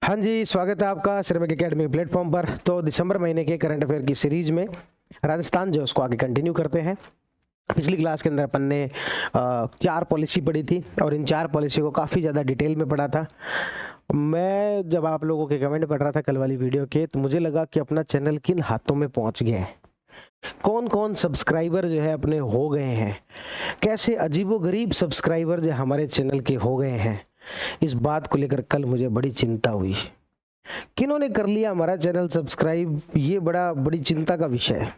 हाँ जी, स्वागत है आपका सिरेमिक एकेडमी प्लेटफॉर्म पर। तो दिसंबर महीने के करंट अफेयर की सीरीज में राजस्थान जो है उसको आगे कंटिन्यू करते हैं। पिछली क्लास के अंदर अपन ने 4 पॉलिसी पढ़ी थी और इन 4 पॉलिसी को काफ़ी ज़्यादा डिटेल में पढ़ा था। मैं जब आप लोगों के कमेंट पढ़ रहा था कल वाली वीडियो के, तो मुझे लगा कि अपना चैनल किन हाथों में पहुंच गया है, कौन कौन सब्सक्राइबर जो है अपने हो गए हैं, कैसे अजीबोगरीब सब्सक्राइबर जो हमारे चैनल के हो गए हैं। इस बात को लेकर कल मुझे बड़ी चिंता हुई। किन्होंने कर लिया हमारा चैनल सब्सक्राइब, ये बड़ी चिंता का विषय है।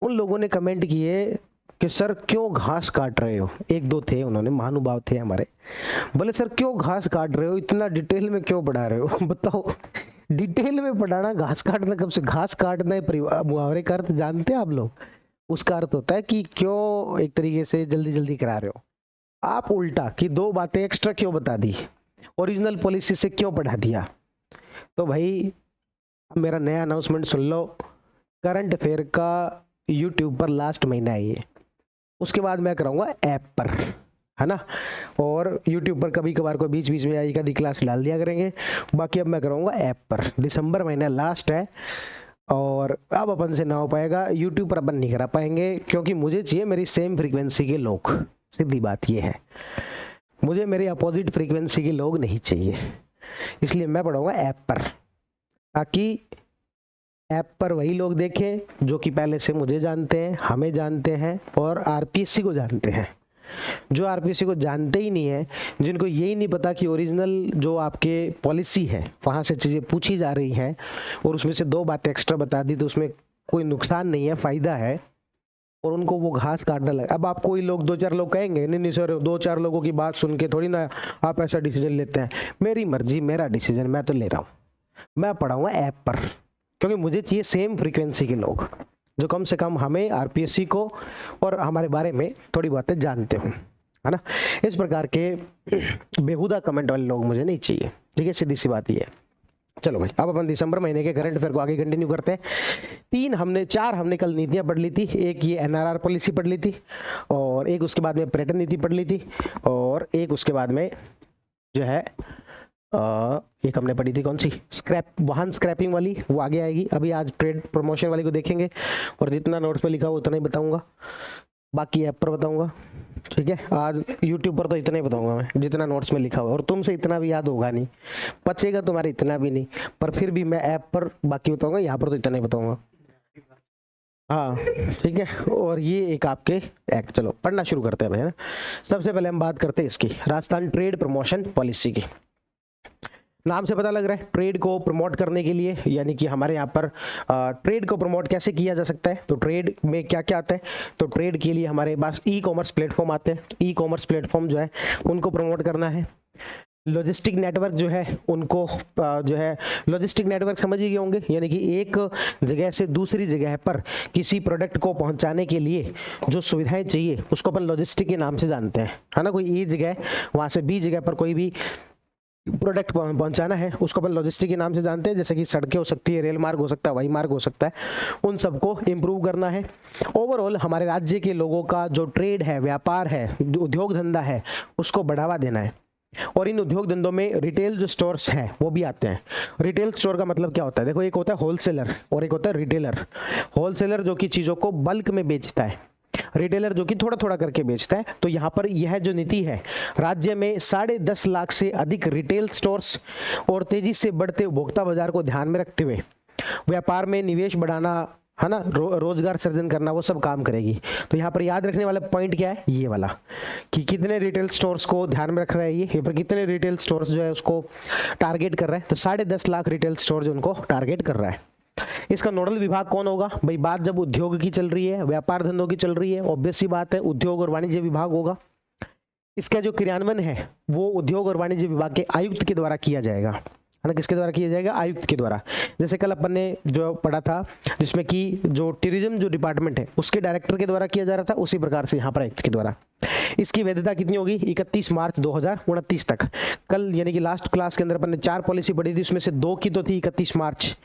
उन लोगों ने कमेंट किए कि सर क्यों घास काट रहे हो। एक दो थे, उन्होंने महानुभाव थे हमारे, बोले सर क्यों घास काट रहे हो, इतना डिटेल में क्यों पढ़ा रहे हो। बताओ, डिटेल में पढ़ाना, घास काटना कब से? घास काटना है मुहावरे का अर्थ जानते हैं आप लोग? उसका अर्थ होता है कि क्यों एक तरीके से जल्दी जल्दी करा रहे हो। आप उल्टा कि 2 बातें एक्स्ट्रा क्यों बता दी, ओरिजिनल पॉलिसी से क्यों पढ़ा दिया। तो भाई अब मेरा नया अनाउंसमेंट सुन लो। करंट अफेयर का यूट्यूब पर लास्ट महीना है ये, उसके बाद मैं कराऊंगा ऐप पर, है ना। और यूट्यूब पर कभी कभार को बीच बीच में एक आधी क्लास डाल दिया करेंगे, बाकी अब मैं कराऊंगा ऐप पर। दिसंबर महीना लास्ट है और अब अपन से ना हो पाएगा, यूट्यूब पर अपन नहीं करा पाएंगे, क्योंकि मुझे चाहिए मेरी सेम फ्रीक्वेंसी के लोग। सीधी बात ये है, मुझे मेरे अपोजिट फ्रीक्वेंसी के लोग नहीं चाहिए, इसलिए मैं पढ़ाऊंगा ऐप पर, ताकि ऐप पर वही लोग देखें जो कि पहले से मुझे जानते हैं, हमें जानते हैं और आरपीएससी को जानते हैं। जो आरपीएससी को जानते ही नहीं है, जिनको यही नहीं पता कि ओरिजिनल जो आपके पॉलिसी है वहाँ से चीज़ें पूछी जा रही हैं और उसमें से 2 बातें एक्स्ट्रा बता दी तो उसमें कोई नुकसान नहीं है, फ़ायदा है, और उनको वो घास काटने लगे। अब आप कोई लोग 2-4 लोग कहेंगे नहीं नहीं सर 2-4 लोगों की बात सुन के थोड़ी ना आप ऐसा डिसीजन लेते हैं। मेरी मर्जी, मेरा डिसीजन, मैं तो ले रहा हूँ। मैं पढ़ाऊंगा ऐप पर, क्योंकि मुझे चाहिए सेम फ्रीक्वेंसी के लोग जो कम से कम हमें, आरपीएससी को और हमारे बारे में थोड़ी बातें जानते हो, है ना। इस प्रकार के बेहुदा कमेंट वाले लोग मुझे नहीं चाहिए, ठीक है, सीधी सी बात ये है। चलो भाई, अब अपन दिसंबर महीने के करंट अफेयर को आगे कंटिन्यू करते हैं। 4 हमने कल नीतियां पढ़ ली थी। एक ये एनआरआर पॉलिसी पढ़ ली थी, और एक उसके बाद में पर्यटन नीति पढ़ ली थी, और एक उसके बाद में जो है एक हमने पढ़ी थी कौन सी, वाहन स्क्रैपिंग वाली, वो आगे आएगी। अभी आज ट्रेड प्रमोशन वाली को देखेंगे और जितना नोट्स में लिखा हो उतना ही बताऊंगा, बाकी ऐप पर बताऊंगा, ठीक है। आज यूट्यूब पर तो इतना ही बताऊंगा मैं, जितना नोट्स में लिखा हुआ, और तुमसे इतना भी याद होगा नहीं, बचेगा तुम्हारे इतना भी नहीं, पर फिर भी मैं ऐप पर बाकी बताऊंगा, यहाँ पर तो इतना ही बताऊंगा। हाँ ठीक है। और ये एक आपके एक्ट, चलो पढ़ना शुरू करते हैं भाई, है ना। सबसे पहले हम बात करते हैं इसकी, राजस्थान ट्रेड प्रमोशन पॉलिसी की। नाम से पता लग रहा है ट्रेड को प्रमोट करने के लिए, यानी कि हमारे यहाँ पर ट्रेड को प्रमोट कैसे किया जा सकता है, तो ट्रेड में क्या क्या आता है। तो ट्रेड के लिए हमारे पास ई कॉमर्स प्लेटफॉर्म आते हैं, ई कॉमर्स प्लेटफॉर्म जो है उनको प्रमोट करना है। लॉजिस्टिक नेटवर्क जो है उनको जो है, लॉजिस्टिक नेटवर्क समझ ही गए होंगे, यानी कि एक जगह से दूसरी जगह पर किसी प्रोडक्ट को पहुंचाने के लिए जो सुविधाएं चाहिए उसको अपन लॉजिस्टिक के नाम से जानते हैं, है ना। कोई ए जगह वहां से बी जगह पर कोई भी प्रोडक्ट पहुंचाना है उसको अपन लॉजिस्टिक के नाम से जानते हैं। जैसे कि सड़कें हो सकती है, रेल मार्ग हो सकता है, वायु मार्ग हो सकता है, उन सबको इम्प्रूव करना है। ओवरऑल हमारे राज्य के लोगों का जो ट्रेड है, व्यापार है, उद्योग धंधा है, उसको बढ़ावा देना है। और इन उद्योग धंधों में रिटेल जो स्टोर्स हैं वो भी आते हैं। रिटेल स्टोर का मतलब क्या होता है, देखो एक होता है होलसेलर और एक होता है रिटेलर। होलसेलर जो कि चीज़ों को बल्क में बेचता है, रिटेलर जो कि थोड़ा थोड़ा करके बेचता है। तो यहाँ पर यह जो नीति है, राज्य में 10.5 लाख से अधिक रिटेल स्टोर्स और तेजी से बढ़ते उपभोक्ता बाजार को ध्यान में रखते हुए व्यापार में निवेश बढ़ाना, है ना, रोजगार सृजन करना, वो सब काम करेगी। तो यहाँ पर याद रखने वाला पॉइंट क्या है, ये वाला, कि कितने रिटेल स्टोर्स को ध्यान में रख रहा है ये पर कितने रिटेल स्टोर्स जो है उसको टारगेट कर रहा है। तो 10.5 लाख रिटेल स्टोर जो उनको टारगेट कर रहा है। इसका नोडल विभाग कौन होगा भाई? बात जब उद्योग की चल रही है, व्यापार धंधों की चल रही है, ऑब्वियस सी बात है उद्योग और वाणिज्य विभाग होगा। इसका जो क्रियान्वयन है वो उद्योग और वाणिज्य विभाग के आयुक्त के द्वारा किया जाएगा, है ना। किसके द्वारा किया जाएगा? आयुक्त के द्वारा। जैसे कल अपन ने जो पढ़ा था जिसमें कि जो टूरिज्म जो डिपार्टमेंट है उसके डायरेक्टर के द्वारा किया जा रहा था, उसी प्रकार से यहाँ पर आयुक्त के द्वारा। इसकी वैधता कितनी होगी? 31 मार्च 2029 तक। कल यानी कि लास्ट क्लास के अंदर अपन ने 4 पॉलिसी पढ़ी थी, उसमें से 2 की तो थी 31 मार्च,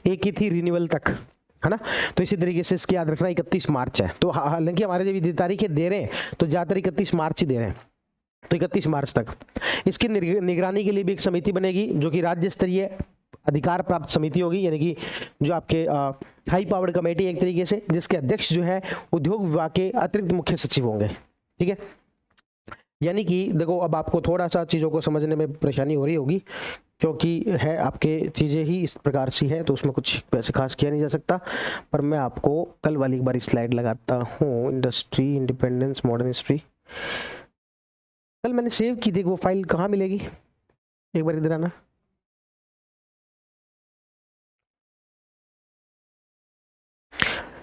एक की थी रिन्यूअल तक, है ना। तो इसी तरीके से इसकी याद रखना 31 मार्च है। तो हालांकि हमारे जब ये तारीखें दे रहे हैं तो ज़्यादातर 31 मार्च ही दे रहे हैं, तो 31 मार्च तक। इसकी निगरानी के लिए भी एक समिति बनेगी जो कि राज्य स्तरीय अधिकार प्राप्त समिति होगी, यानी कि जो आपके हाई पावर्ड कमेटी एक तरीके से, जिसके अध्यक्ष जो है उद्योग विभाग के अतिरिक्त मुख्य सचिव होंगे। ठीक है, यानी कि देखो अब आपको थोड़ा सा चीज़ों को समझने में परेशानी हो रही होगी, क्योंकि है आपके चीज़ें ही इस प्रकार सी है, तो उसमें कुछ वैसे खास किया नहीं जा सकता। पर मैं आपको कल वाली एक बार स्लाइड लगाता हूँ, इंडस्ट्री इंडिपेंडेंस मॉडर्न हिस्ट्री। कल मैंने सेव की थी, वो फाइल कहाँ मिलेगी, एक बार इधर आना।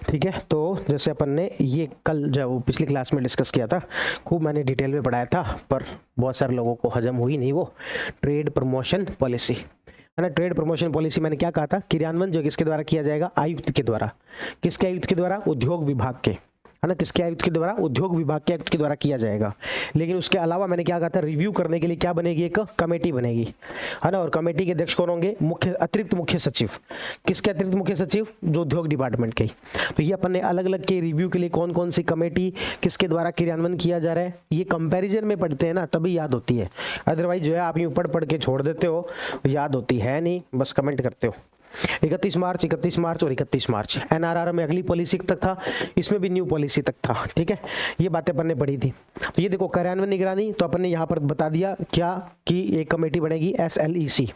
ठीक है, तो जैसे अपन ने ये कल जब पिछली क्लास में डिस्कस किया था, खूब मैंने डिटेल में पढ़ाया था, पर बहुत सारे लोगों को हजम हुई नहीं वो ट्रेड प्रमोशन पॉलिसी, है ना। ट्रेड प्रमोशन पॉलिसी मैंने क्या कहा था, क्रियान्वयन जो किसके द्वारा किया जाएगा, आयुक्त के द्वारा। किसके आयुक्त के द्वारा, उद्योग विभाग के, है ना। किसके आयुक्त के द्वारा, उद्योग विभाग के आयुक्त के द्वारा किया जाएगा। लेकिन उसके अलावा मैंने क्या कहा था, रिव्यू करने के लिए क्या बनेगी, एक कमेटी बनेगी, है ना। और कमेटी के अध्यक्ष कौन होंगे, अतिरिक्त मुख्य सचिव। किसके अतिरिक्त मुख्य सचिव, जो उद्योग डिपार्टमेंट के। तो ये अपन ने अलग अलग के रिव्यू के लिए कौन कौन सी कमेटी किसके द्वारा क्रियान्वयन किया जा रहा है, ये कंपेरिजन में पढ़ते हैं ना, तभी याद होती है। अदरवाइज जो है आप यूं पढ़ के छोड़ देते हो, याद होती है नहीं, बस कमेंट करते हो। 31 मार्च और 31 मार्च। एनआरआर में अगली पॉलिसी तक था, इसमें भी न्यू पॉलिसी तक था। ठीक है, ये बातें अपन ने पढ़ी थी। तो ये देखो कार्यान्वयन निगरानी, तो अपन ने यहाँ पर बता दिया क्या कि एक कमेटी बनेगी SLEC।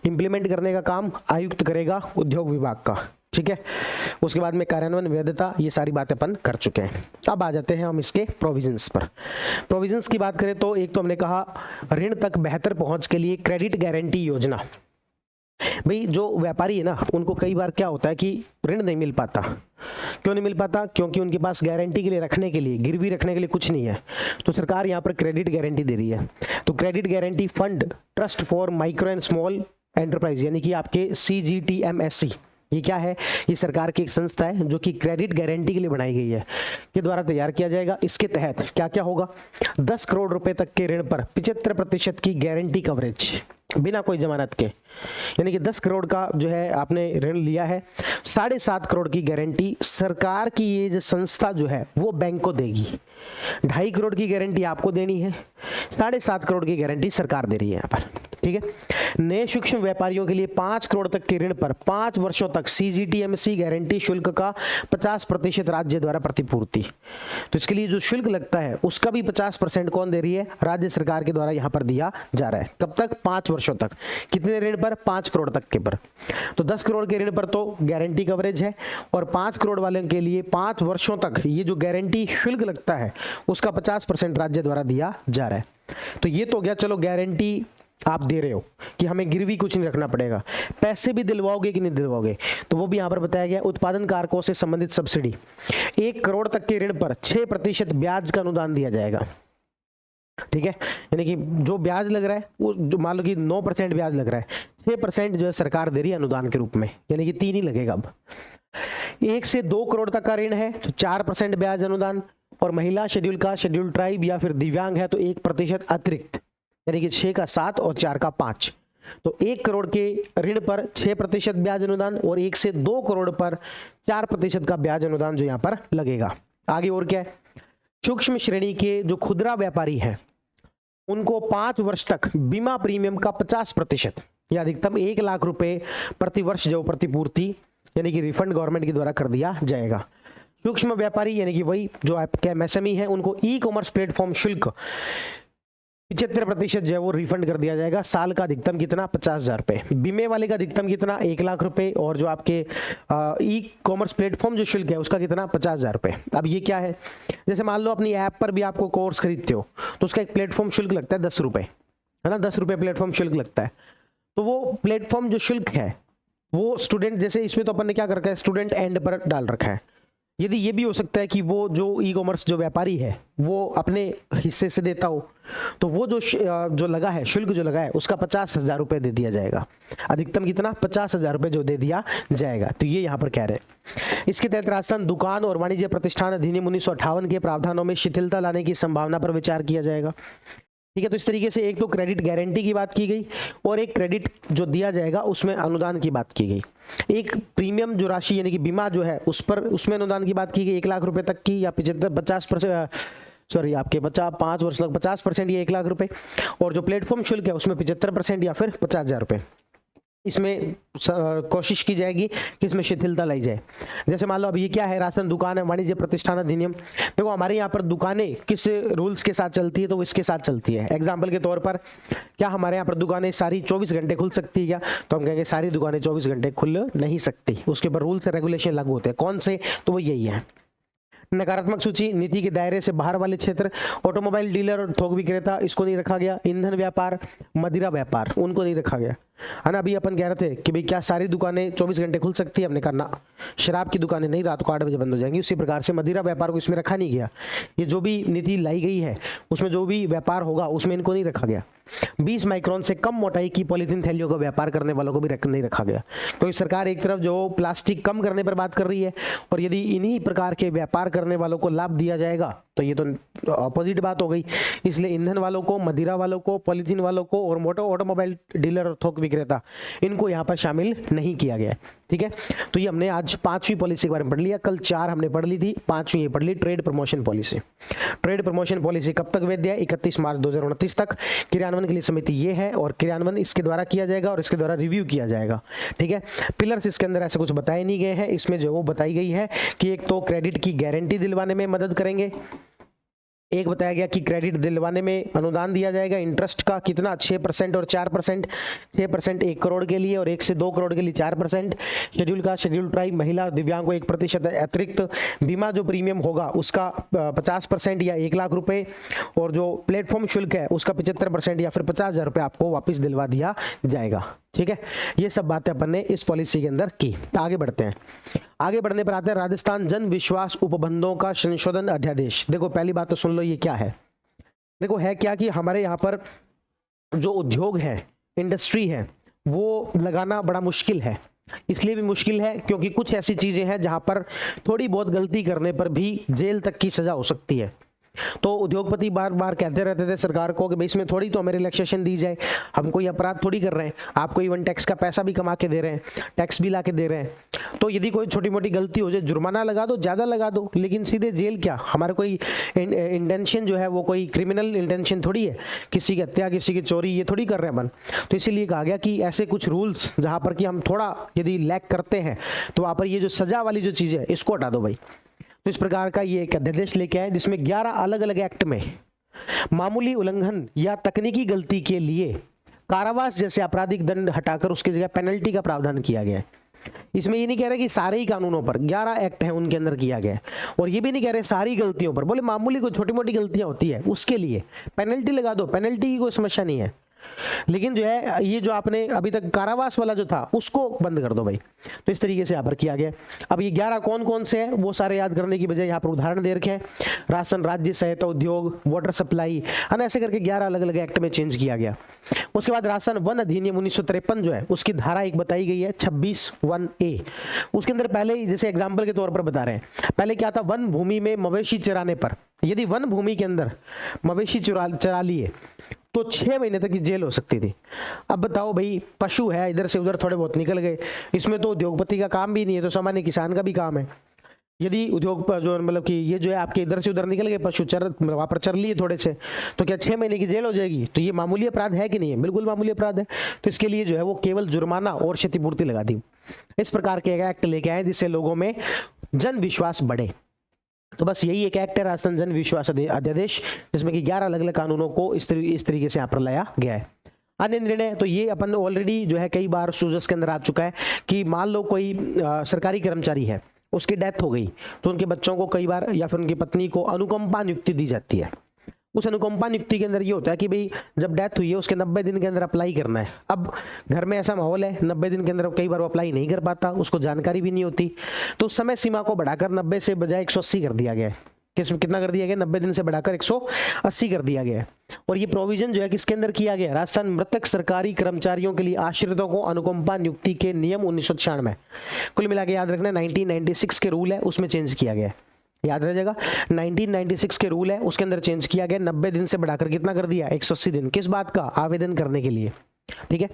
इंप्लीमेंट करने का काम आयुक्त करेगा उद्योग विभाग का। ठीक है, उसके बाद में कार्यान्वयन वैधता, ये सारी बातें अपन कर चुके हैं। अब आ जाते हैं हम इसके प्रोविजंस पर। प्रोविजंस की बात करें तो एक तो हमने कहा ऋण तक बेहतर पहुंच के लिए क्रेडिट गारंटी योजना। भाई जो व्यापारी है ना, उनको कई बार क्या होता है कि ऋण नहीं मिल पाता। क्यों नहीं मिल पाता, क्योंकि उनके पास गारंटी के लिए रखने के लिए, गिरवी रखने के लिए कुछ नहीं है। तो सरकार यहाँ पर क्रेडिट गारंटी दे रही है। तो credit guarantee fund trust for micro and small enterprise, यानी कि आपके CGTMSE, ये क्या है, ये सरकार की एक संस्था है जो कि क्रेडिट गारंटी के लिए बनाई गई है, के द्वारा तैयार किया जाएगा। इसके तहत क्या क्या होगा, 10 करोड़ रुपए तक के ऋण पर 75% की गारंटी कवरेज बिना कोई जमानत के, यानी कि 10 करोड़ का जो है आपने ऋण लिया है, 7.5 करोड़ की गारंटी सरकार की ये जो संस्था जो है वो बैंक को देगी। 2.5 करोड़ की गारंटी आपको देनी है, 7.5 करोड़ की गारंटी सरकार दे रही है यहाँ पर। ठीक है, नए सूक्ष्म व्यापारियों के लिए 5 करोड़ तक के ऋण पर 5 वर्षों तक CGTMSE गारंटी शुल्क का 50% राज्य द्वारा प्रतिपूर्ति। तो इसके लिए जो शुल्क लगता है उसका भी 50% कौन दे रही है, राज्य सरकार के द्वारा यहाँ पर दिया जा रहा है। कब तक, 5 वर्षों तक। कितने ऋण पर, 5 करोड़ तक के पर। तो 10 करोड़ के ऋण पर तो गारंटी कवरेज है, और 5 करोड़ वाले के लिए 5 वर्षों तक ये जो गारंटी शुल्क लगता है उसका 50% राज्य द्वारा दिया जा रहा है। तो ये तो गया, चलो गारंटी आप दे रहे हो कि हमें गिरवी कुछ नहीं रखना पड़ेगा। पैसे भी दिलवाओगे कि नहीं दिलवाओगे, तो वो भी यहाँ पर बताया गया। उत्पादन कारकों से संबंधित सब्सिडी, 1 करोड़ तक के ऋण पर 6% ब्याज का अनुदान दिया जाएगा। ठीक है, यानी कि जो ब्याज लग रहा है वो, जो मान लो कि 9% ब्याज लग रहा है, 6% जो है सरकार दे रही है अनुदान के रूप में, यानी कि 3 ही लगेगा। अब 1 से 2 करोड़ तक का ऋण है तो 4% ब्याज अनुदान, और महिला शेड्यूल का, शेड्यूल ट्राइब या फिर दिव्यांग है तो 1% अतिरिक्त, यानी कि 6 का 7 और 4 का 5। तो 1 करोड़ के ऋण पर 6% ब्याज अनुदान, और 1 से 2 करोड़ पर 4% का ब्याज अनुदान जो यहाँ पर लगेगा। आगे और क्या है, सूक्ष्म श्रेणी के जो खुदरा व्यापारी हैं उनको 5 वर्ष तक बीमा प्रीमियम का 50% या अधिकतम 1 लाख रुपए प्रति वर्ष जो प्रतिपूर्ति, यानी कि रिफंड गवर्नमेंट के द्वारा कर दिया जाएगा। सूक्ष्म व्यापारी यानी कि वही जो आपके MSME है, उनको E-कॉमर्स प्लेटफॉर्म शुल्क 75% जो है वो रिफंड कर दिया जाएगा। साल का अधिकतम कितना, 50,000 रुपए। बीमे वाले का अधिकतम कितना, 1 लाख रुपए, और जो आपके E-कॉमर्स प्लेटफॉर्म जो शुल्क है उसका कितना, 50,000 रुपए। अब ये क्या है, जैसे मान लो अपनी ऐप पर भी आपको कोर्स खरीदते हो तो उसका एक प्लेटफॉर्म शुल्क लगता है 10 रुपए, है ना। 10 रुपए प्लेटफॉर्म शुल्क लगता है। तो वो प्लेटफॉर्म जो शुल्क है वो स्टूडेंट, जैसे इसमें तो अपन ने क्या कर रखा है, स्टूडेंट एंड पर डाल रखा है। यदि ये भी हो सकता है कि वो जो E-कॉमर्स जो व्यापारी है वो अपने हिस्से से देता हो, तो वो जो लगा है, शुल्क जो लगा है उसका 50,000 रुपये दे दिया जाएगा। अधिकतम कितना, 50,000 रुपये जो दे दिया जाएगा। तो ये यहाँ पर कह रहे हैं। इसके तहत राजस्थान दुकान और वाणिज्य प्रतिष्ठान अधिनियम 1958 के प्रावधानों में शिथिलता लाने की संभावना पर विचार किया जाएगा। ठीक है, तो इस तरीके से एक तो क्रेडिट गारंटी की बात की गई, और एक क्रेडिट जो दिया जाएगा उसमें अनुदान की बात की गई। एक प्रीमियम जो राशि यानी कि बीमा जो है उस पर, उसमें अनुदान की बात की गई 1 लाख रुपए तक की, या 50% सॉरी आपके 5 वर्ष लग 50% या 1 लाख रुपए, और जो प्लेटफॉर्म शुल्क है उसमें 75% या फिर 50,000 रुपए। इसमें कोशिश की जाएगी कि इसमें शिथिलता लाई जाए। जैसे मान लो अब ये क्या है, राशन दुकान है, वाणिज्य प्रतिष्ठान अधिनियम। देखो हमारे यहाँ पर दुकानें किस रूल्स के साथ चलती है, तो इसके साथ चलती है। एग्जाम्पल के तौर पर क्या हमारे यहाँ पर दुकानें सारी 24 घंटे खुल सकती है क्या, तो हम कहेंगे सारी दुकानें 24 घंटे खुल नहीं सकती, उसके ऊपर रूल्स रेगुलेशन लागू होते हैं। कौन से, तो वो यही है। नकारात्मक सूची, नीति के दायरे से बाहर वाले क्षेत्र, ऑटोमोबाइल डीलर और थोक विक्रेता, इसको नहीं रखा गया। ईंधन व्यापार, मदिरा व्यापार, उनको नहीं रखा गया, है ना। अभी अपन कह रहे थे कि भाई क्या सारी दुकानें 24 घंटे खुल सकती है, हमने कहा ना, शराब की दुकानें नहीं, रात को 8 बजे बंद हो जाएंगी। उसी प्रकार से मदिरा व्यापार को इसमें रखा नहीं गया। ये जो भी नीति लाई गई है उसमें जो भी व्यापार होगा उसमें इनको नहीं रखा गया। 20 माइक्रोन से कम मोटाई की पॉलीथीन थैलियों का व्यापार करने वालों को भी नहीं रखा गया। तो सरकार एक तरफ जो प्लास्टिक कम करने पर बात कर रही है, और यदि इन्हीं प्रकार के व्यापार करने वालों को लाभ दिया जाएगा तो ये तो अपोजिट बात हो गई। इसलिए ईंधन वालों को, मदिरा वालों को, पॉलीथीन वालों को और ऑटोमोबाइल डीलर और थोक विक्रेता, इनको यहाँ पर शामिल नहीं किया गया। ठीक है, तो ये हमने आज 5वीं पॉलिसी के बारे में पढ़ लिया। कल 4 हमने पढ़ ली थी, 5वीं ये पढ़ ली, trade promotion policy. Trade promotion policy कब तक वैध है, 31 मार्च 2029 तक। क्रियान्वयन के लिए समिति ये है, और क्रियान्वयन इसके द्वारा किया जाएगा और इसके द्वारा रिव्यू किया जाएगा। ठीक है, पिलर्स इसके अंदर ऐसे कुछ बताए नहीं गए हैं। इसमें जो वो बताई गई है कि एक तो क्रेडिट की गारंटी दिलवाने में मदद करेंगे, एक बताया गया कि क्रेडिट दिलवाने में अनुदान दिया जाएगा, इंटरेस्ट का कितना 6% और 4%। 6% 1 करोड़ के लिए और 1 से 2 करोड़ के लिए 4%। शेड्यूल का, शेड्यूल ट्राइब, महिला और दिव्यांग को 1% अतिरिक्त। बीमा जो प्रीमियम होगा उसका 50% या 1 लाख रुपए, और जो प्लेटफॉर्म शुल्क है उसका 75% या फिर 50,000 रुपए आपको वापस दिलवा दिया जाएगा। ठीक है, ये सब बातें अपन ने इस पॉलिसी के अंदर की। आगे बढ़ते हैं। आगे बढ़ने पर आते हैं राजस्थान जन विश्वास उपबंधों का संशोधन अध्यादेश। देखो पहली बात तो सुन लो, ये क्या है। देखो है क्या कि हमारे यहाँ पर जो उद्योग है, इंडस्ट्री है, वो लगाना बड़ा मुश्किल है। इसलिए भी मुश्किल है क्योंकि कुछ ऐसी चीजें हैं जहां पर थोड़ी बहुत गलती करने पर भी जेल तक की सजा हो सकती है। तो उद्योगपति बार बार कहते रहते थे सरकार को कि भाई इसमें थोड़ी तो हमें रिलैक्सेशन दी जाए, हम कोई अपराध थोड़ी कर रहे हैं, आपको इवन टैक्स का पैसा भी कमा के दे रहे हैं, टैक्स भी ला के दे रहे हैं। तो यदि कोई छोटी मोटी गलती हो जाए, जुर्माना लगा दो, ज़्यादा लगा दो, लेकिन सीधे जेल क्या। हमारा कोई इंटेंशन जो है वो कोई क्रिमिनल इंटेंशन थोड़ी है, किसी की हत्या, किसी की चोरी, ये थोड़ी कर रहे हैं अपन। तो इसीलिए कहा गया कि ऐसे कुछ रूल्स जहाँ पर कि हम थोड़ा यदि लैक करते हैं तो वहाँ पर ये जो सजा वाली जो चीज़ है इसको हटा दो भाई। तो इस प्रकार का ये एक अध्यादेश लेके आए जिसमें 11 अलग अलग एक्ट में मामूली उल्लंघन या तकनीकी गलती के लिए कारावास जैसे आपराधिक दंड हटाकर उसकी जगह पेनल्टी का प्रावधान किया गया है। इसमें ये नहीं कह रहे कि सारे ही कानूनों पर, 11 एक्ट है उनके अंदर किया गया है, और ये भी नहीं कह रहे सारी गलतियों पर, बोले मामूली कोई छोटी मोटी गलतियां होती है उसके लिए पेनल्टी लगा दो, पेनल्टी की कोई समस्या नहीं है। लेकिन जो है ये जो आपने अभी तक कारावास वाला जो था उसको बंद कर दो भाई। तो इस तरीके से यहाँ पर किया गया। अब ये 11 कौन कौन से हैं वो सारे याद करने की बजाय यहाँ पर उदाहरण दे रखे हैं। राशन, राज्य सहायता उद्योग, वाटर सप्लाई, है ना, ऐसे करके 11 अलग अलग एक्ट में चेंज किया गया। उसके बाद राशन वन अधिनियम 1953 जो है उसकी धारा एक बताई गई है 26(1)(a). उसके अंदर पहले जैसे एग्जाम्पल के तौर पर बता रहे हैं, पहले क्या था, वन भूमि में मवेशी चराने पर, यदि वन भूमि के अंदर मवेशी चरा लिए तो 6 महीने तक की जेल हो सकती थी। अब बताओ भाई, पशु है, इधर से उधर थोड़े बहुत निकल गए, इसमें तो उद्योगपति का काम भी नहीं है, तो सामान्य किसान का भी काम है। यदि उद्योग जो मतलब कि ये जो है आपके इधर से उधर निकल गए पशु, वहां पर चर लिए थोड़े से, तो क्या 6 महीने की जेल हो जाएगी? तो ये मामूली अपराध है कि नहीं है? बिल्कुल मामूली अपराध है। तो इसके लिए जो है वो केवल जुर्माना और क्षतिपूर्ति लगा दी। इस प्रकार के एक्ट लेके आए जिससे लोगों में जन विश्वास बढ़े। तो बस यही एक एक्ट है राजस्थान जन विश्वास अध्यादेश, जिसमें कि 11 अलग अलग कानूनों को इस तरीके से यहाँ पर लाया गया है। अन्य निर्णय तो ये अपन ऑलरेडी जो है कई बार सूजस के अंदर आ चुका है कि मान लो कोई सरकारी कर्मचारी है, उसकी डेथ हो गई, तो उनके बच्चों को कई बार या फिर उनकी पत्नी को अनुकंपा नियुक्ति दी जाती है। उस अनुकंपा नियुक्ति के अंदर ये होता है कि भाई जब डेथ हुई है उसके 90 दिन के अंदर अप्लाई करना है। अब घर में ऐसा माहौल है 90 दिन के अंदर कई बार वो अप्लाई नहीं कर पाता, उसको जानकारी भी नहीं होती, तो समय सीमा को बढ़ाकर 90 से बजाय 180 कर दिया गया है। कितना कर दिया गया? 90 दिन से बढ़ाकर 180 कर दिया गया है। और ये प्रोविजन जो है किसके अंदर किया गया? राजस्थान मृतक सरकारी कर्मचारियों के लिए आश्रितों को अनुकंपा नियुक्ति के नियम 1996, कुल मिला के याद रखना 1996 के रूल है उसमें चेंज किया गया है, याद रह जाएगा। 1996 के रूल है उसके अंदर चेंज किया गया, 90 दिन से बढ़ाकर कितना कर दिया? 180 दिन। किस बात का? आवेदन करने के लिए, ठीक है।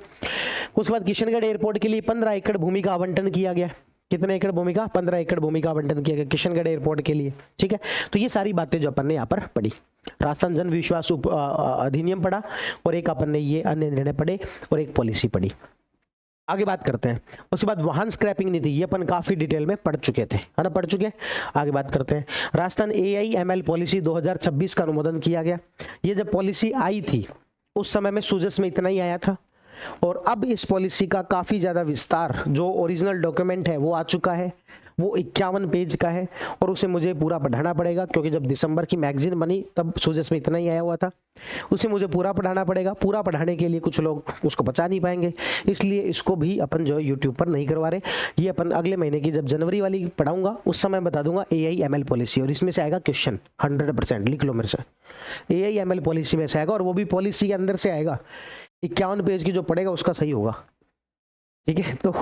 उसके बाद किशनगढ़ एयरपोर्ट के लिए 15 एकड़ भूमि का आवंटन किया गया। कितने एकड़ भूमि का, 15 एकड़ भूमि का आवंटन किया गया किशनगढ़ एयरपोर्ट के लिए। ठीक है, तो ये सारी बातें जो अपन ने यहाँ पर पढ़ी। राजस्थान जन विश्वास अधिनियम पढ़ा, और एक अपन ने ये अन्य निर्णय पढ़े, और एक पॉलिसी पढ़ी। आगे बात करते हैं। उसके बाद वाहन स्क्रैपिंग नीति, ये अपन काफी डिटेल में पढ़ चुके थे, है ना, पढ़ चुके। आगे बात करते हैं। राजस्थान AIML पॉलिसी 2026 का अनुमोदन किया गया। ये जब पॉलिसी आई थी उस समय में सूजस में इतना ही आया था, और अब इस पॉलिसी का काफी ज्यादा विस्तार, जो ओरिजिनल डॉक्यूमेंट है वो आ चुका है, वो 51 पेज का है, और उसे मुझे पूरा पढ़ाना पड़ेगा, क्योंकि जब दिसंबर की मैगजीन बनी तब सूजस में इतना ही आया हुआ था, उसे मुझे पूरा पढ़ाना पड़ेगा। पूरा पढ़ाने के लिए कुछ लोग उसको बचा नहीं पाएंगे, इसलिए इसको भी अपन जो है यूट्यूब पर नहीं करवा रहे। ये अपन अगले महीने की जब जनवरी वाली पढ़ाऊंगा उस समय बता दूंगा AIML पॉलिसी, और इसमें से आएगा क्वेश्चन 100%, लिख लो मेरे से। AIML पॉलिसी में से आएगा, और वो भी पॉलिसी के अंदर से आएगा। 51 पेज की जो पढ़ेगा उसका सही होगा, ठीक है, तो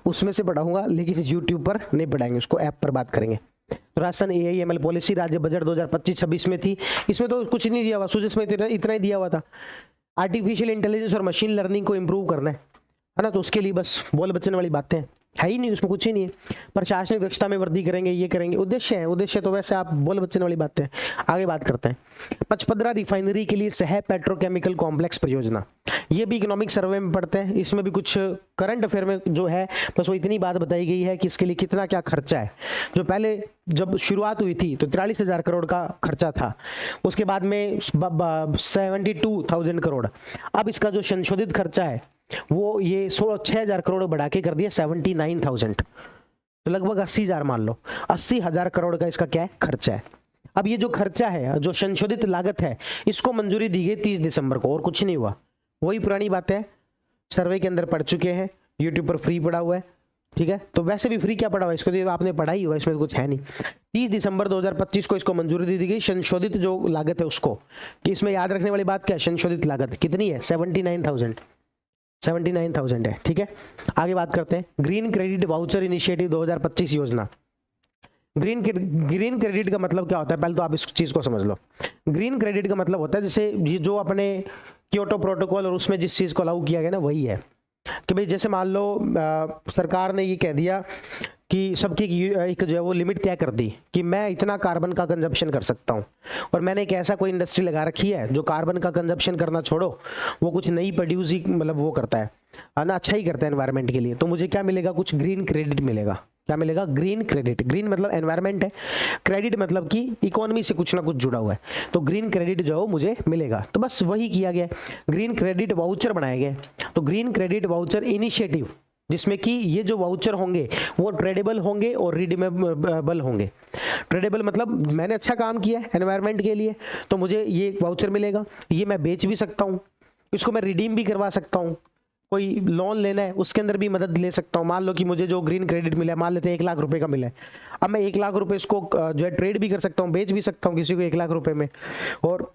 उसमें से पढ़ाऊंगा, लेकिन यूट्यूब पर नहीं पढ़ाएंगे, उसको ऐप पर बात करेंगे। तो राजस्थान AIML पॉलिसी राज्य बजट 2025-26 में थी। इसमें तो कुछ नहीं दिया हुआ, सूजस में इतना ही दिया हुआ था, आर्टिफिशियल इंटेलिजेंस और मशीन लर्निंग को इंप्रूव करना है ना, तो उसके लिए बस बोल बच्चन वाली बातें है ही नहीं, उसमें कुछ ही नहीं है। प्रशासनिक दक्षता में वृद्धि करेंगे, ये करेंगे, उद्देश्य है, उद्देश्य तो वैसे आप बोल बच्चन वाली बातें। आगे बात करते हैं। पचपदरा रिफाइनरी के लिए सह पेट्रोकेमिकल कॉम्प्लेक्स परियोजना, ये भी इकोनॉमिक सर्वे में पढ़ते हैं। इसमें भी कुछ करंट अफेयर में जो है बस वो इतनी बात बताई गई है कि इसके लिए कितना क्या खर्चा है। जो पहले जब शुरुआत हुई थी तो 43,000 करोड़ का खर्चा था, उसके बाद में 72,000 करोड़। अब इसका जो संशोधित खर्चा है वो ये 6,000 करोड़ बढ़ा के कर दिया 79,000, तो लगभग 80,000 मान लो, 80,000 करोड़ का इसका क्या है, खर्चा है। अब ये जो खर्चा है, जो संशोधित लागत है, इसको मंजूरी दी गई 30 दिसंबर को, और कुछ नहीं हुआ। वही पुरानी बात है, सर्वे के अंदर पढ़ चुके हैं, यूट्यूब पर फ्री पढ़ा हुआ है, ठीक है। तो वैसे भी फ्री क्या पढ़ा हुआ है, इसको तो आपने पढ़ा ही हुआ, इसमें कुछ है नहीं। 30 दिसंबर 2025 को इसको मंजूरी दी गई, संशोधित जो लागत है उसको, कि इसमें याद रखने वाली बात क्या है, संशोधित लागत कितनी है, 79,000 है, ठीक है। आगे बात करते हैं। ग्रीन क्रेडिट वाउचर इनिशिएटिव 2025 योजना। ग्रीन क्रेडिट का मतलब क्या होता है, पहले तो आप इस चीज को समझ लो। ग्रीन क्रेडिट का मतलब होता है, जैसे ये जो अपने क्योटो प्रोटोकॉल और उसमें जिस चीज को अलाउ किया गया ना, वही है कि भाई जैसे मान लो सरकार ने ये कह दिया कि सबकी एक जो है वो लिमिट तय कर दी कि मैं इतना कार्बन का कंजप्शन कर सकता हूँ, और मैंने एक ऐसा कोई इंडस्ट्री लगा रखी है जो कार्बन का कंजप्शन करना छोड़ो, वो कुछ नई प्रोड्यूस ही मतलब वो करता है ना, अच्छा ही करता है एनवायरनमेंट के लिए, तो मुझे क्या मिलेगा, कुछ ग्रीन क्रेडिट मिलेगा। क्या मिलेगा, ग्रीन क्रेडिट। ग्रीन मतलब एनवायरनमेंट है, क्रेडिट मतलब कि इकोनॉमी से कुछ ना कुछ जुड़ा हुआ है, तो ग्रीन क्रेडिट जो है मुझे मिलेगा। तो बस वही किया गया, ग्रीन क्रेडिट वाउचर बनाया गया। तो ग्रीन क्रेडिट वाउचर इनिशिएटिव, जिसमें कि ये जो वाउचर होंगे वो ट्रेडेबल होंगे और रिडीमेबल होंगे। ट्रेडेबल मतलब मैंने अच्छा काम किया है एनवायरनमेंट के लिए, तो मुझे ये वाउचर मिलेगा, ये मैं बेच भी सकता हूँ, इसको मैं रिडीम भी करवा सकता हूँ, कोई लोन लेना है उसके अंदर भी मदद ले सकता हूँ। मान लो कि मुझे जो ग्रीन क्रेडिट मिला है, मान लेते हैं 1 लाख रुपए का मिला है, अब मैं 1 लाख रुपए इसको जो है ट्रेड भी कर सकता हूँ, बेच भी सकता हूँ किसी को 1 लाख रुपए में, और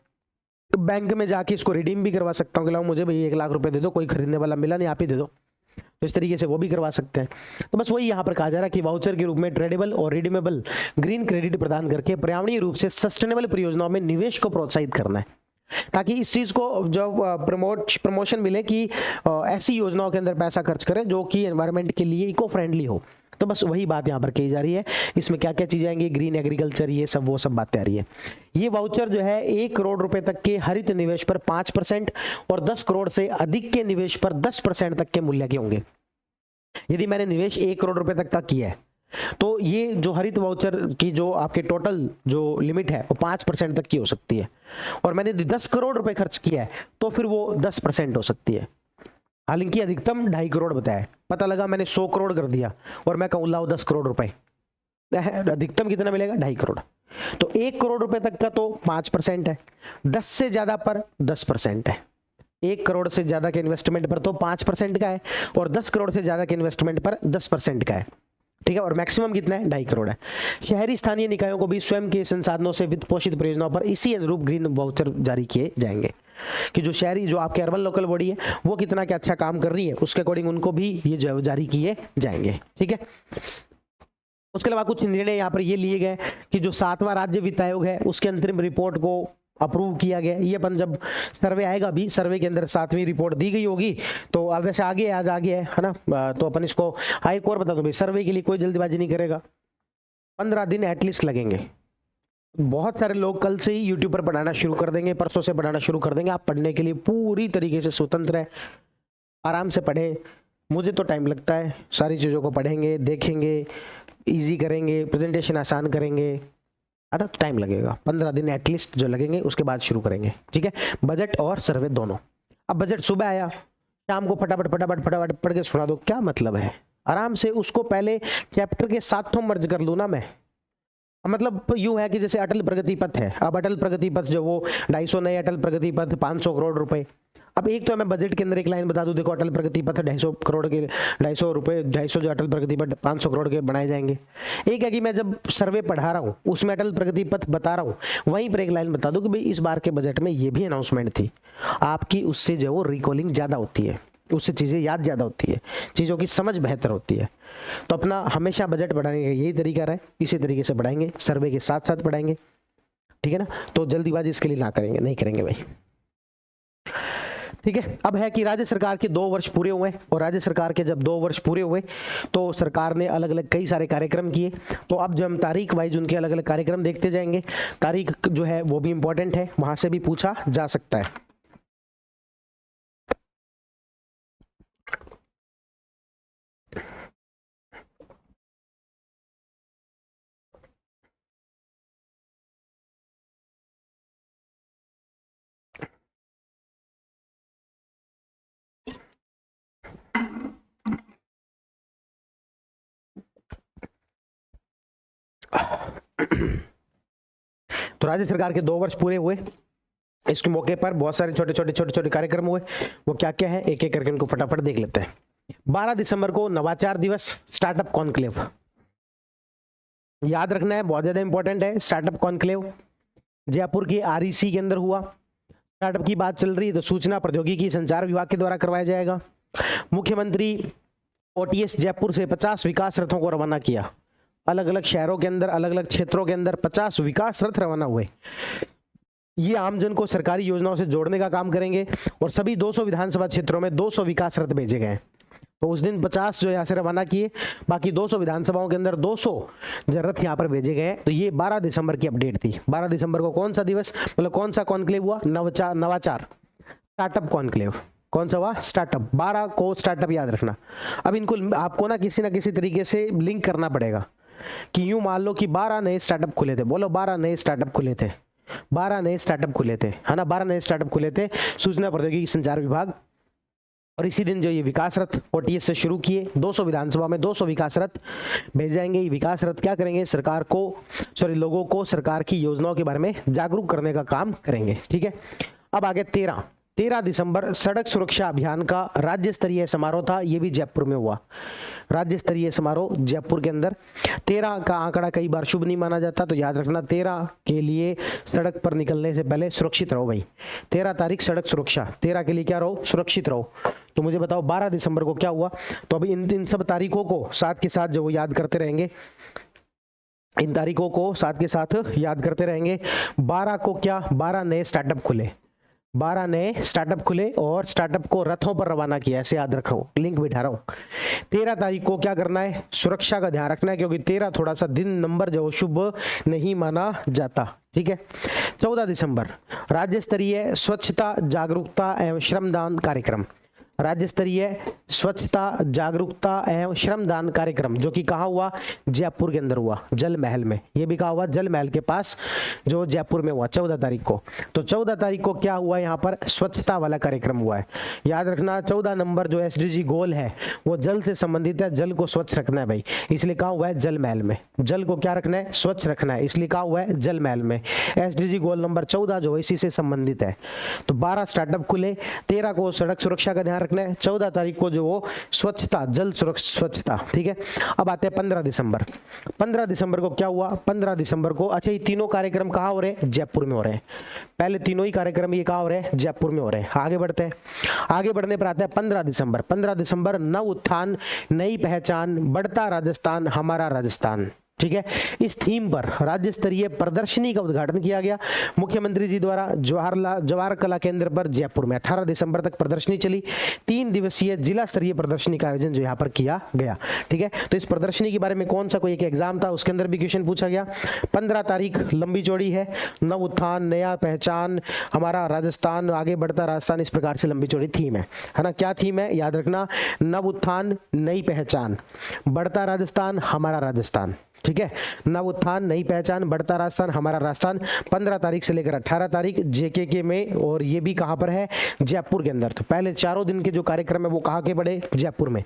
बैंक में जाके इसको रिडीम भी करवा सकता हूँ कि लाओ मुझे भाई 1 लाख रुपए दे दो, कोई खरीदने वाला मिला नहीं, आप ही दे दो, तो इस तरीके से वो भी करवा सकते हैं। तो बस वही यहाँ पर कहा जा रहा है कि वाउचर के रूप में ट्रेडेबल और रिडीमेबल ग्रीन क्रेडिट प्रदान करके पर्यावरणीय रूप से सस्टेनेबल परियोजनाओं में निवेश को प्रोत्साहित करना है, ताकि इस चीज को जो प्रमोशन मिले कि ऐसी योजनाओं के अंदर पैसा खर्च करें जो कि एनवायरनमेंट के लिए इको फ्रेंडली हो। तो बस वही बात यहाँ पर कही जा रही है। इसमें क्या क्या चीजें आएंगी, ग्रीन एग्रीकल्चर, ये सब वो सब बातें आ रही है। ये वाउचर जो है 1 करोड़ रुपए तक के हरित निवेश पर 5% और 10 करोड़ से अधिक के निवेश पर 10% तक के मूल्य के होंगे। यदि मैंने निवेश 1 करोड़ रुपए तक का किया है तो ये जो हरित वाउचर की जो आपके टोटल जो लिमिट है वो 5% तक की हो सकती है, और मैंने 10 करोड़ रुपए खर्च किया है तो फिर वो 10% हो सकती है। हालांकि अधिकतम 2.5 करोड़ बताया है, पता लगा मैंने 100 करोड़ कर दिया और मैं कहूँ लाओ 10 करोड़ रुपए, अधिकतम कितना मिलेगा, 2.5 करोड़। तो 1 करोड़ रुपए तक का तो 5% है, 10 से ज्यादा पर 10% है। 1 करोड़ से ज्यादा के इन्वेस्टमेंट पर तो 5% का है, और 10 करोड़ से ज्यादा के इन्वेस्टमेंट पर 10% का है, ठीक है। और मैक्सिमम कितना है, 2.5 करोड़ है। शहरी स्थानीय निकायों को भी स्वयं के संसाधनों से वित्त पोषित परियोजनाओं पर इसी अनुरूप ग्रीन वाउचर जारी किए जाएंगे, कि जो शहरी जो आपके अर्बन लोकल बॉडी है वो कितना क्या अच्छा काम कर रही है उसके अकॉर्डिंग उनको भी ये जो जारी किए जाएंगे, ठीक है। उसके अलावा कुछ निर्णय यहाँ पर ये लिए गए कि जो 7वां राज्य वित्त आयोग है उसके अंतरिम रिपोर्ट को अप्रूव किया गया। ये अपन जब सर्वे आएगा, भी सर्वे के अंदर 7वीं रिपोर्ट दी गई होगी, तो अब वैसे आगे आज आ गया है ना, तो अपन इसको एक और बता दूं भाई, सर्वे के लिए कोई जल्दबाजी नहीं करेगा, 15 दिन एटलीस्ट लगेंगे। बहुत सारे लोग कल से ही यूट्यूब पर पढ़ाना शुरू कर देंगे, परसों से पढ़ाना शुरू कर देंगे। आप पढ़ने के लिए पूरी तरीके से स्वतंत्र है, आराम से पढ़ें। मुझे तो टाइम लगता है, सारी चीज़ों को पढ़ेंगे, देखेंगे, इजी करेंगे, प्रेजेंटेशन आसान करेंगे, है ना, टाइम लगेगा, 15 दिन एटलीस्ट जो लगेंगे, उसके बाद शुरू करेंगे, ठीक है। बजट और सर्वे दोनों। अब बजट सुबह आया, शाम को फटाफट फटाफट फटाफट पढ़ के सुना दो, क्या मतलब है? आराम से उसको पहले चैप्टर के साथ तो मर्ज कर लूँ ना मैं। मतलब यूं है कि जैसे अटल प्रगति पथ है, अब अटल प्रगति पथ जो वो 250 नए अटल प्रगति पथ, 500 करोड़ रुपए। अब एक तो मैं बजट के अंदर एक लाइन बता दूं, देखो अटल प्रगति पथ 250 करोड़ के, 250 रुपए, 250 जो अटल प्रगति पथ 500 करोड़ के बनाए जाएंगे। एक है कि मैं जब सर्वे पढ़ा रहा हूँ उसमें अटल प्रगति पथ बता रहा हूँ, वहीं पर एक लाइन बता दूं कि भाई इस बार के बजट में ये भी अनाउंसमेंट थी। आपकी उससे जो वो रिकॉलिंग ज्यादा होती है, उससे चीज़ें याद ज़्यादा होती है, चीज़ों की समझ बेहतर होती है। तो अपना हमेशा बजट बढ़ाने का यही तरीका रहा है, इसी तरीके से बढ़ाएंगे, सर्वे के साथ साथ बढ़ाएंगे, ठीक है ना। तो जल्दीबाजी इसके लिए ना करेंगे, नहीं करेंगे भाई, ठीक है। अब है कि राज्य सरकार के 2 वर्ष पूरे हुए, और राज्य सरकार के जब 2 वर्ष पूरे हुए तो सरकार ने अलग अलग कई सारे कार्यक्रम किए। तो अब जो हम तारीख वाइज उनके अलग अलग कार्यक्रम देखते जाएंगे, तारीख जो है वो भी इंपॉर्टेंट है, वहां से भी पूछा जा सकता है। तो राज्य सरकार के 2 वर्ष पूरे हुए, इसके मौके पर बहुत सारे छोटे छोटे कार्यक्रम हुए। वो क्या क्या है, एक एक करके इनको फटाफट देख लेते हैं। 12 दिसंबर को नवाचार दिवस, स्टार्टअप कॉन्क्लेव, याद रखना है, बहुत ज्यादा इंपॉर्टेंट है। स्टार्टअप कॉन्क्लेव जयपुर के REC के अंदर हुआ। स्टार्टअप की बात चल रही है तो सूचना प्रौद्योगिकी संचार विभाग के द्वारा करवाया जाएगा। मुख्यमंत्री OTS जयपुर से 50 विकास रथों को रवाना किया। अलग अलग शहरों के अंदर, अलग अलग क्षेत्रों के अंदर 50 विकास रथ रवाना हुए। ये आमजन को सरकारी योजनाओं से जोड़ने का काम करेंगे, और सभी 200 विधानसभा क्षेत्रों में 200 विकास रथ भेजे गए। तो उस दिन 50 जो यहाँ से रवाना किए, बाकी 200 विधानसभाओं के अंदर 200 रथ यहाँ पर भेजे गए। तो ये 12 दिसंबर की अपडेट थी। 12 दिसंबर को कौन सा दिवस, मतलब कौन सा कॉन्क्लेव हुआ? नवाचार स्टार्टअप कॉन्क्लेव। कौन सा हुआ? स्टार्टअप। 12 को स्टार्टअप याद रखना। अब इनको आपको ना किसी तरीके से लिंक करना पड़ेगा कि यूं मान लो कि 12 नए स्टार्टअप खुले थे, बोलो 12 नए स्टार्टअप खुले थे, 12 नए स्टार्टअप खुले थे, है ना, 12 नए स्टार्टअप खुले थे सूचना प्रौद्योगिकी संचार विभाग। और इसी दिन जो ये विकास रथ OTS से शुरू किए, 200 विधानसभा में 200 विकास रथ भेज जाएंगे। ये विकास रथ क्या करेंगे? लोगों को सरकार की योजनाओं के बारे में जागरूक करने का काम करेंगे, ठीक है। अब आगे 13 दिसंबर सड़क सुरक्षा अभियान का राज्य स्तरीय समारोह था। ये भी जयपुर में हुआ, राज्य स्तरीय समारोह जयपुर के अंदर। 13 का आंकड़ा कई बार शुभ नहीं माना जाता, तो याद रखना 13 के लिए सड़क पर निकलने से पहले सुरक्षित रहो भाई। 13 तारीख सड़क सुरक्षा, 13 के लिए क्या रहो? सुरक्षित रहो। तो मुझे बताओ 12 दिसंबर को क्या हुआ? तो अभी इन सब तारीखों को साथ के साथ जो वो याद करते रहेंगे, इन तारीखों को साथ के साथ याद करते रहेंगे। 12 को क्या? 12 नए स्टार्टअप खुले, 12 नए स्टार्टअप खुले और स्टार्टअप को रथों पर रवाना किया, ऐसे याद रखो, लिंक बिठा रहा हूं। 13 तारीख को क्या करना है? सुरक्षा का ध्यान रखना है, क्योंकि 13 थोड़ा सा दिन नंबर जो शुभ नहीं माना जाता, ठीक है। 14 दिसंबर राज्य स्तरीय स्वच्छता जागरूकता एवं श्रमदान कार्यक्रम, राज्य स्तरीय स्वच्छता जागरूकता एवं श्रमदान कार्यक्रम, जो कि कहाँ हुआ? जयपुर के अंदर हुआ, जल महल में। ये भी कहाँ हुआ? जल महल के पास, जो जयपुर में हुआ 14 तारीख को। तो 14 तारीख को क्या हुआ? यहाँ पर स्वच्छता वाला कार्यक्रम हुआ है। याद रखना 14 नंबर जो SDG गोल है वो जल से संबंधित है, जल को स्वच्छ रखना है भाई, इसलिए कहाँ हुआ है? जल महल में। जल को क्या रखना है? स्वच्छ रखना है, इसलिए कहाँ हुआ है? जल महल में। SDG गोल नंबर 14 जो इसी से संबंधित है। तो 12 स्टार्टअप खुले, 13 को सड़क सुरक्षा का ध्यान रखना है, 14 तारीख को जो वो स्वच्छता, जल स्वच्छता, ठीक है। अब आते हैं 15 दिसंबर। 15 दिसंबर को क्या हुआ? 15 दिसंबर को, अच्छा ये तीनों कार्यक्रम कहाँ हो रहे हैं? जयपुर में हो रहे हैं। पहले तीनों ही कार्यक्रम ये कहाँ हो रहे हैं? जयपुर में हो रहे हैं। आगे बढ़ते हैं, आगे बढ़ने पर आता है 15 दिसंबर। 15 दिसंबर नव उत्थान, नई पहचान, बढ़ता राजस्थान, हमारा राजस्थान। ठीक है। इस थीम पर राज्य स्तरीय प्रदर्शनी का उद्घाटन किया गया मुख्यमंत्री जी द्वारा जवाहर कला केंद्र पर जयपुर में। 18 दिसंबर तक प्रदर्शनी चली। 3 दिवसीय जिला स्तरीय प्रदर्शनी का आयोजन जो यहाँ पर किया गया। ठीक है, तो इस प्रदर्शनी के बारे में कौन सा कोई एक एग्जाम था, उसके अंदर भी क्वेश्चन पूछा गया। 15 तारीख लंबी चौड़ी है, नव उत्थान, नया पहचान, हमारा राजस्थान, आगे बढ़ता राजस्थान, इस प्रकार से लंबी चौड़ी थीम है ना। क्या थीम है, याद रखना, नव उत्थान, नई पहचान, बढ़ता राजस्थान, हमारा राजस्थान। ठीक है, नव उत्थान, नई पहचान, बढ़ता राजस्थान, हमारा राजस्थान। 15 तारीख से लेकर 18 तारीख जेकेके में, और ये भी कहां पर है, जयपुर के अंदर। तो पहले चारों दिन के जो कार्यक्रम है वो कहां के पड़े, जयपुर में।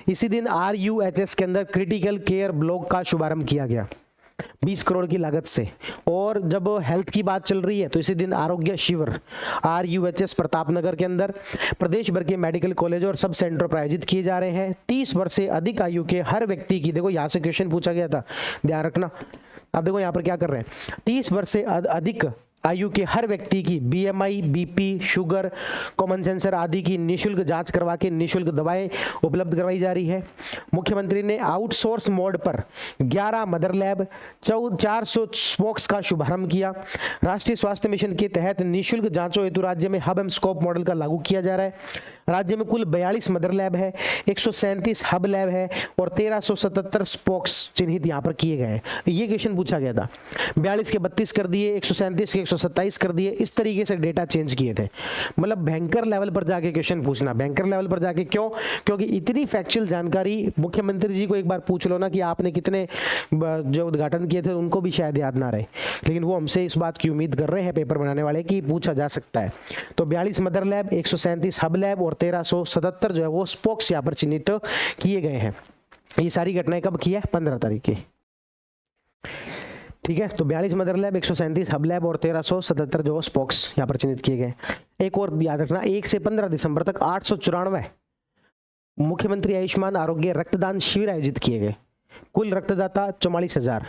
इसी दिन RUHS के अंदर क्रिटिकल केयर ब्लॉक का शुभारंभ किया गया 20 करोड़ की लागत से। और जब हेल्थ की बात चल रही है तो इसी दिन आरोग्य शिविर RUHS प्रतापनगर के अंदर प्रदेश भर के मेडिकल कॉलेज और सब सेंटर पर आयोजित किए जा रहे हैं। 30 वर्ष से अधिक आयु के हर व्यक्ति की, देखो यहां से क्वेश्चन पूछा गया था, ध्यान रखना। अब देखो यहाँ पर क्या कर रहे हैं, 30 वर्ष से अधिक आयु के हर व्यक्ति की BMI, BP, sugar, common sensor आदि की निशुल्क जांच करवा के निशुल्क दवाएं उपलब्ध करवाई जा रही है। मुख्यमंत्री ने आउटसोर्स मोड पर 11 मदर लैब, 400 स्पोक्स का शुभारंभ किया। राष्ट्रीय स्वास्थ्य मिशन के तहत निशुल्क जांचों हेतु राज्य में हब एंड स्कोप मॉडल का लागू किया जा रहा है। राज्य में कुल 42 मदर लैब है, 137 हब लैब है और 1377 स्पोक्स चिन्हित यहाँ पर किए गए हैं। ये क्वेश्चन पूछा गया था, 42 के 32 कर दिए, 137 के 127 कर दिए, इस तरीके से डेटा चेंज किए थे। मतलब बैंकर लेवल पर जाके क्वेश्चन पूछना, बैंकर लेवल पर जाके, क्यों, क्योंकि इतनी फैक्चुअल जानकारी मुख्यमंत्री जी को एक बार पूछ लो ना कि आपने कितने जो उद्घाटन किए थे उनको भी शायद याद ना रहे, लेकिन वो हमसे इस बात की उम्मीद कर रहे हैं पेपर बनाने वाले कि पूछा जा सकता है। तो 42 मदर लैब, 137 हब लैब और 1377 जो है वो स्पोक्स यहाँ पर चिन्हित किए गए हैं। ये सारी घटनाएं कब की है, 15 तारीख की। ठीक है, तो 42 मदर लैब, 137 हब लैब और 1377 जो स्पोक्स यहाँ पर चिन्हित किए गए। एक और याद रखना, 1 से 15 दिसंबर तक 894 मुख्यमंत्री आयुष्मान आरोग्य रक्तदान शिविर आयोजित किए गए। कुल रक्तदाता 44,000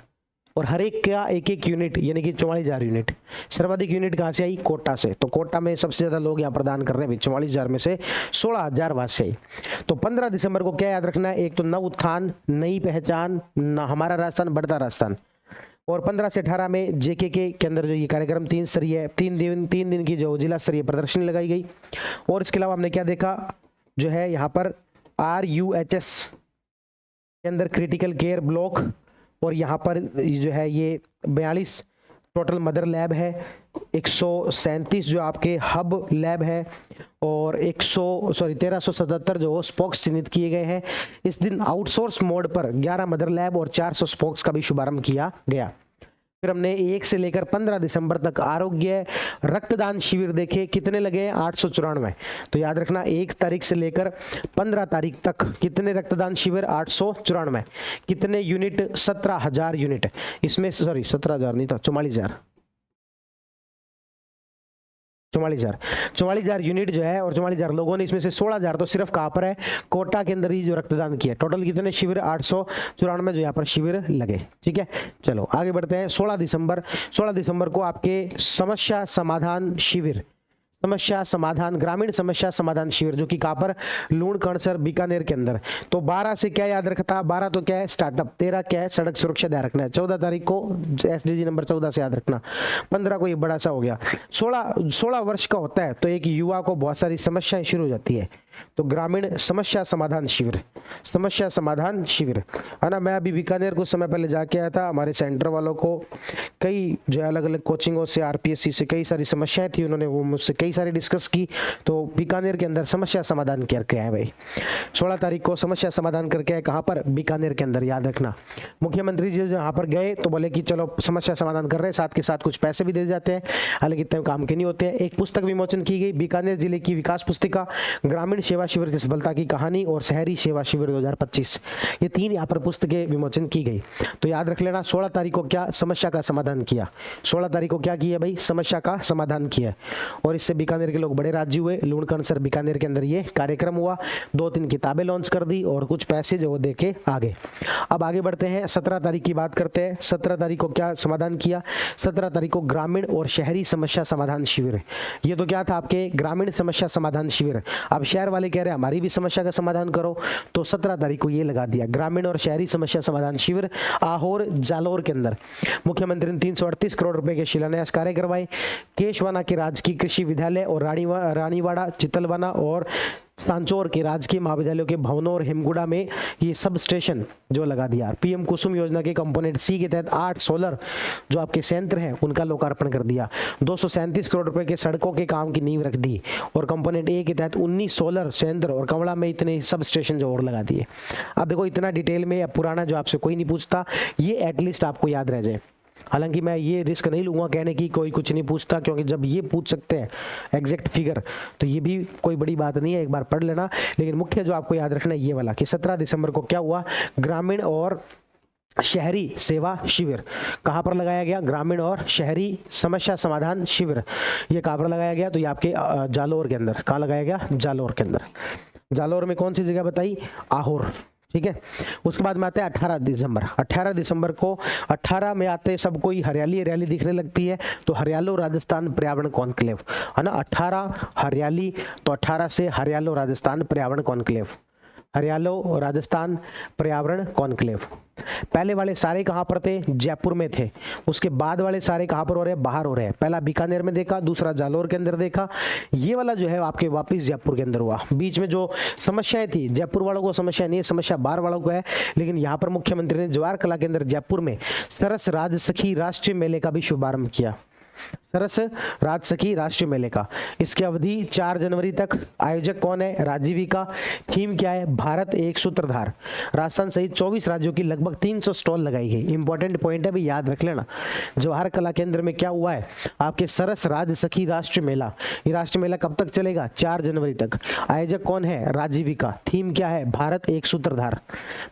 और हर एक का एक यूनिट यानी कि 44,000 यूनिट। सर्वाधिक यूनिट कहाँ से आई, कोटा से। तो कोटा में सबसे ज्यादा लोग यहाँ प्रदान कर रहे हैं, 44,000 में से 16,000 वहां से आई। तो 15 दिसंबर को क्या याद रखना है, एक तो नव उत्थान, नई पहचान, हमारा राजस्थान, बढ़ता राजस्थान। और 15 से 18 में जेकेके के अंदर जो ये कार्यक्रम 3 स्तरीय 3 दिन की जो जिला स्तरीय प्रदर्शनी लगाई गई। और इसके अलावा हमने क्या देखा, जो है यहाँ पर RUHS के अंदर क्रिटिकल केयर ब्लॉक, और यहाँ पर जो है ये 42 टोटल मदर लैब है, 137 जो आपके हब लैब है और 1377 जो स्पोक्स चिन्हित किए गए हैं। इस दिन आउटसोर्स मोड पर 11 मदर लैब और 400 स्पोक्स का भी शुभारंभ किया गया। फिर हमने 1 से लेकर 15 दिसंबर तक आरोग्य रक्तदान शिविर देखे, कितने लगे, 894। तो याद रखना 1 तारीख से लेकर 15 तारीख तक कितने रक्तदान शिविर, 894। कितने यूनिट, 17,000 यूनिट। इसमें 17,000 नहीं था, 44,000 यूनिट जो है और 44,000 लोगों ने, इसमें से 16,000 तो सिर्फ कहां पर है, कोटा के अंदर ही जो रक्तदान किया। टोटल कितने शिविर, 894 जो यहाँ पर शिविर लगे। ठीक है, चलो आगे बढ़ते हैं। 16 दिसंबर को आपके समस्या समाधान शिविर, ग्रामीण समस्या समाधान शिविर, जो कि कहां पर, लूणकरणसर बीकानेर के अंदर। तो 12 से क्या याद रखता, 12 तो क्या है, स्टार्टअप। 13 क्या है, सड़क सुरक्षा ध्यान रखना है। 14 तारीख को SDG नंबर 14 से याद रखना। 15 को ये बड़ा सा हो गया। 16 वर्ष का होता है तो एक युवा को बहुत सारी समस्याएं शुरू हो जाती है, तो ग्रामीण समस्या समाधान शिविर है ना। मैं अभी बीकानेर कुछ समय पहले जाके आया था, हमारे सेंटर वालों को कई जो अलग अलग कोचिंगों से, RPSC से कई सारी समस्याएं थी, उन्होंने वो मुझसे कई सारी डिस्कस की। तो बीकानेर के अंदर समस्या समाधान करके आए भाई। 16 तारीख को समस्या समाधान करके आए, कहाँ पर, बीकानेर के अंदर, याद रखना। मुख्यमंत्री जी यहाँ पर गए तो बोले कि चलो समस्या समाधान कर रहे हैं, साथ के साथ कुछ पैसे भी दे जाते हैं, हालांकि इतने काम के नहीं होते हैं। एक पुस्तक विमोचन की गई, बीकानेर जिले की विकास पुस्तिका, ग्रामीण सेवा शिविर की सफलता की कहानी और शहरी सेवा शिविर 2025, ये 3 यहाँ पर पुस्तकें विमोचन की गई। तो याद रख लेना, 16 तारीख को क्या, समस्या का समाधान किया। 16 तारीख को क्या किया भाई, समस्या का समाधान किया। और इससे बीकानेर के लोग बड़े राजी हुए। लूणकरणसर बीकानेर के अंदर ये कार्यक्रम हुआ। 2-3 किताबें लॉन्च कर दी और कुछ पैसे जो दे के आगे। अब आगे बढ़ते हैं, 17 तारीख की बात करते हैं। 17 तारीख को क्या समाधान किया, 17 तारीख को ग्रामीण और शहरी समस्या समाधान शिविर। ये तो क्या था आपके, ग्रामीण समस्या समाधान शिविर। अब शहर वाले कह रहे हैं हमारी भी समस्या का समाधान करो, तो 17 तारीख को ये लगा दिया ग्रामीण और शहरी समस्या समाधान शिविर आहोर जालोर के अंदर। मुख्यमंत्री ने 338 करोड़ रुपए के शिलान्यास कार्य करवाए। केशवाना के राजकीय कृषि विद्यालय और रानीवाड़ा, चितलवाना और सांचौर के राजकीय महाविद्यालयों के भवनों और हिमगुड़ा में ये सब स्टेशन जो लगा दिया। पीएम कुसुम योजना के कंपोनेंट सी के तहत 8 सोलर जो आपके संयंत्र हैं उनका लोकार्पण कर दिया। 237 करोड़ रुपए के सड़कों के काम की नींव रख दी और कंपोनेंट ए के तहत 19 सोलर संयंत्र और कंवड़ा में इतने सब स्टेशन जो और लगा दिए। अब देखो इतना डिटेल में, अब पुराना जो आपसे कोई नहीं पूछता, ये एटलीस्ट आपको याद रह जाए। हालांकि मैं ये रिस्क नहीं लूंगा कहने की कोई कुछ नहीं पूछता, क्योंकि जब ये पूछ सकते हैं एग्जैक्ट फिगर तो ये भी कोई बड़ी बात नहीं है, एक बार पढ़ लेना। लेकिन मुख्य जो आपको याद रखना है ये वाला कि 17 दिसंबर को क्या हुआ, ग्रामीण और शहरी सेवा शिविर कहाँ पर लगाया गया, ग्रामीण और शहरी समस्या समाधान शिविर ये कहाँ पर लगाया गया, तो ये आपके जालोर के अंदर। कहाँ लगाया गया, जालोर के अंदर। जालोर में कौन सी जगह बताई, आहोर, ठीक है। उसके बाद में आते हैं 18 दिसंबर। 18 दिसंबर को 18 में आते सबको ही हरियाली हरियाली दिखने लगती है, तो हरियालो राजस्थान पर्यावरण कॉन्क्लेव है ना। 18 हरियाली, तो 18 से हरियालो राजस्थान पर्यावरण कॉन्क्लेव, हरियालो राजस्थान पर्यावरण कॉन्क्लेव। पहले वाले सारे कहाँ पर थे, जयपुर में थे। उसके बाद वाले सारे कहाँ पर हो रहे हैं, बाहर हो रहे हैं। पहला बीकानेर में देखा, दूसरा जालोर के अंदर देखा, ये वाला जो है आपके वापस जयपुर के अंदर हुआ। बीच में जो समस्याएं थी, जयपुर वालों को समस्या नहीं है, समस्या बाहर वालों को है। लेकिन यहाँ पर मुख्यमंत्री ने जवाहर कला के अंदर जयपुर में सरस राज सखी राष्ट्रीय मेले का भी शुभारंभ किया। सरस राज सखी राष्ट्रीय मेले का, इसकी अवधि 4 जनवरी तक। आयोजक कौन है, राजीविका। थीम क्या है, भारत एक सूत्रधार। राजस्थान सहित 24 राज्यों की लगभग 300 स्टॉल लगाई गई। इंपॉर्टेंट पॉइंट है भी, याद रख लेना। जवाहर कला केंद्र में क्या हुआ है, आपके सरस राज सखी राष्ट्रीय मेला। ये राष्ट्रीय मेला कब तक चलेगा, 4 जनवरी तक। आयोजक कौन है, राजीविका। थीम क्या है, भारत एक सूत्रधार,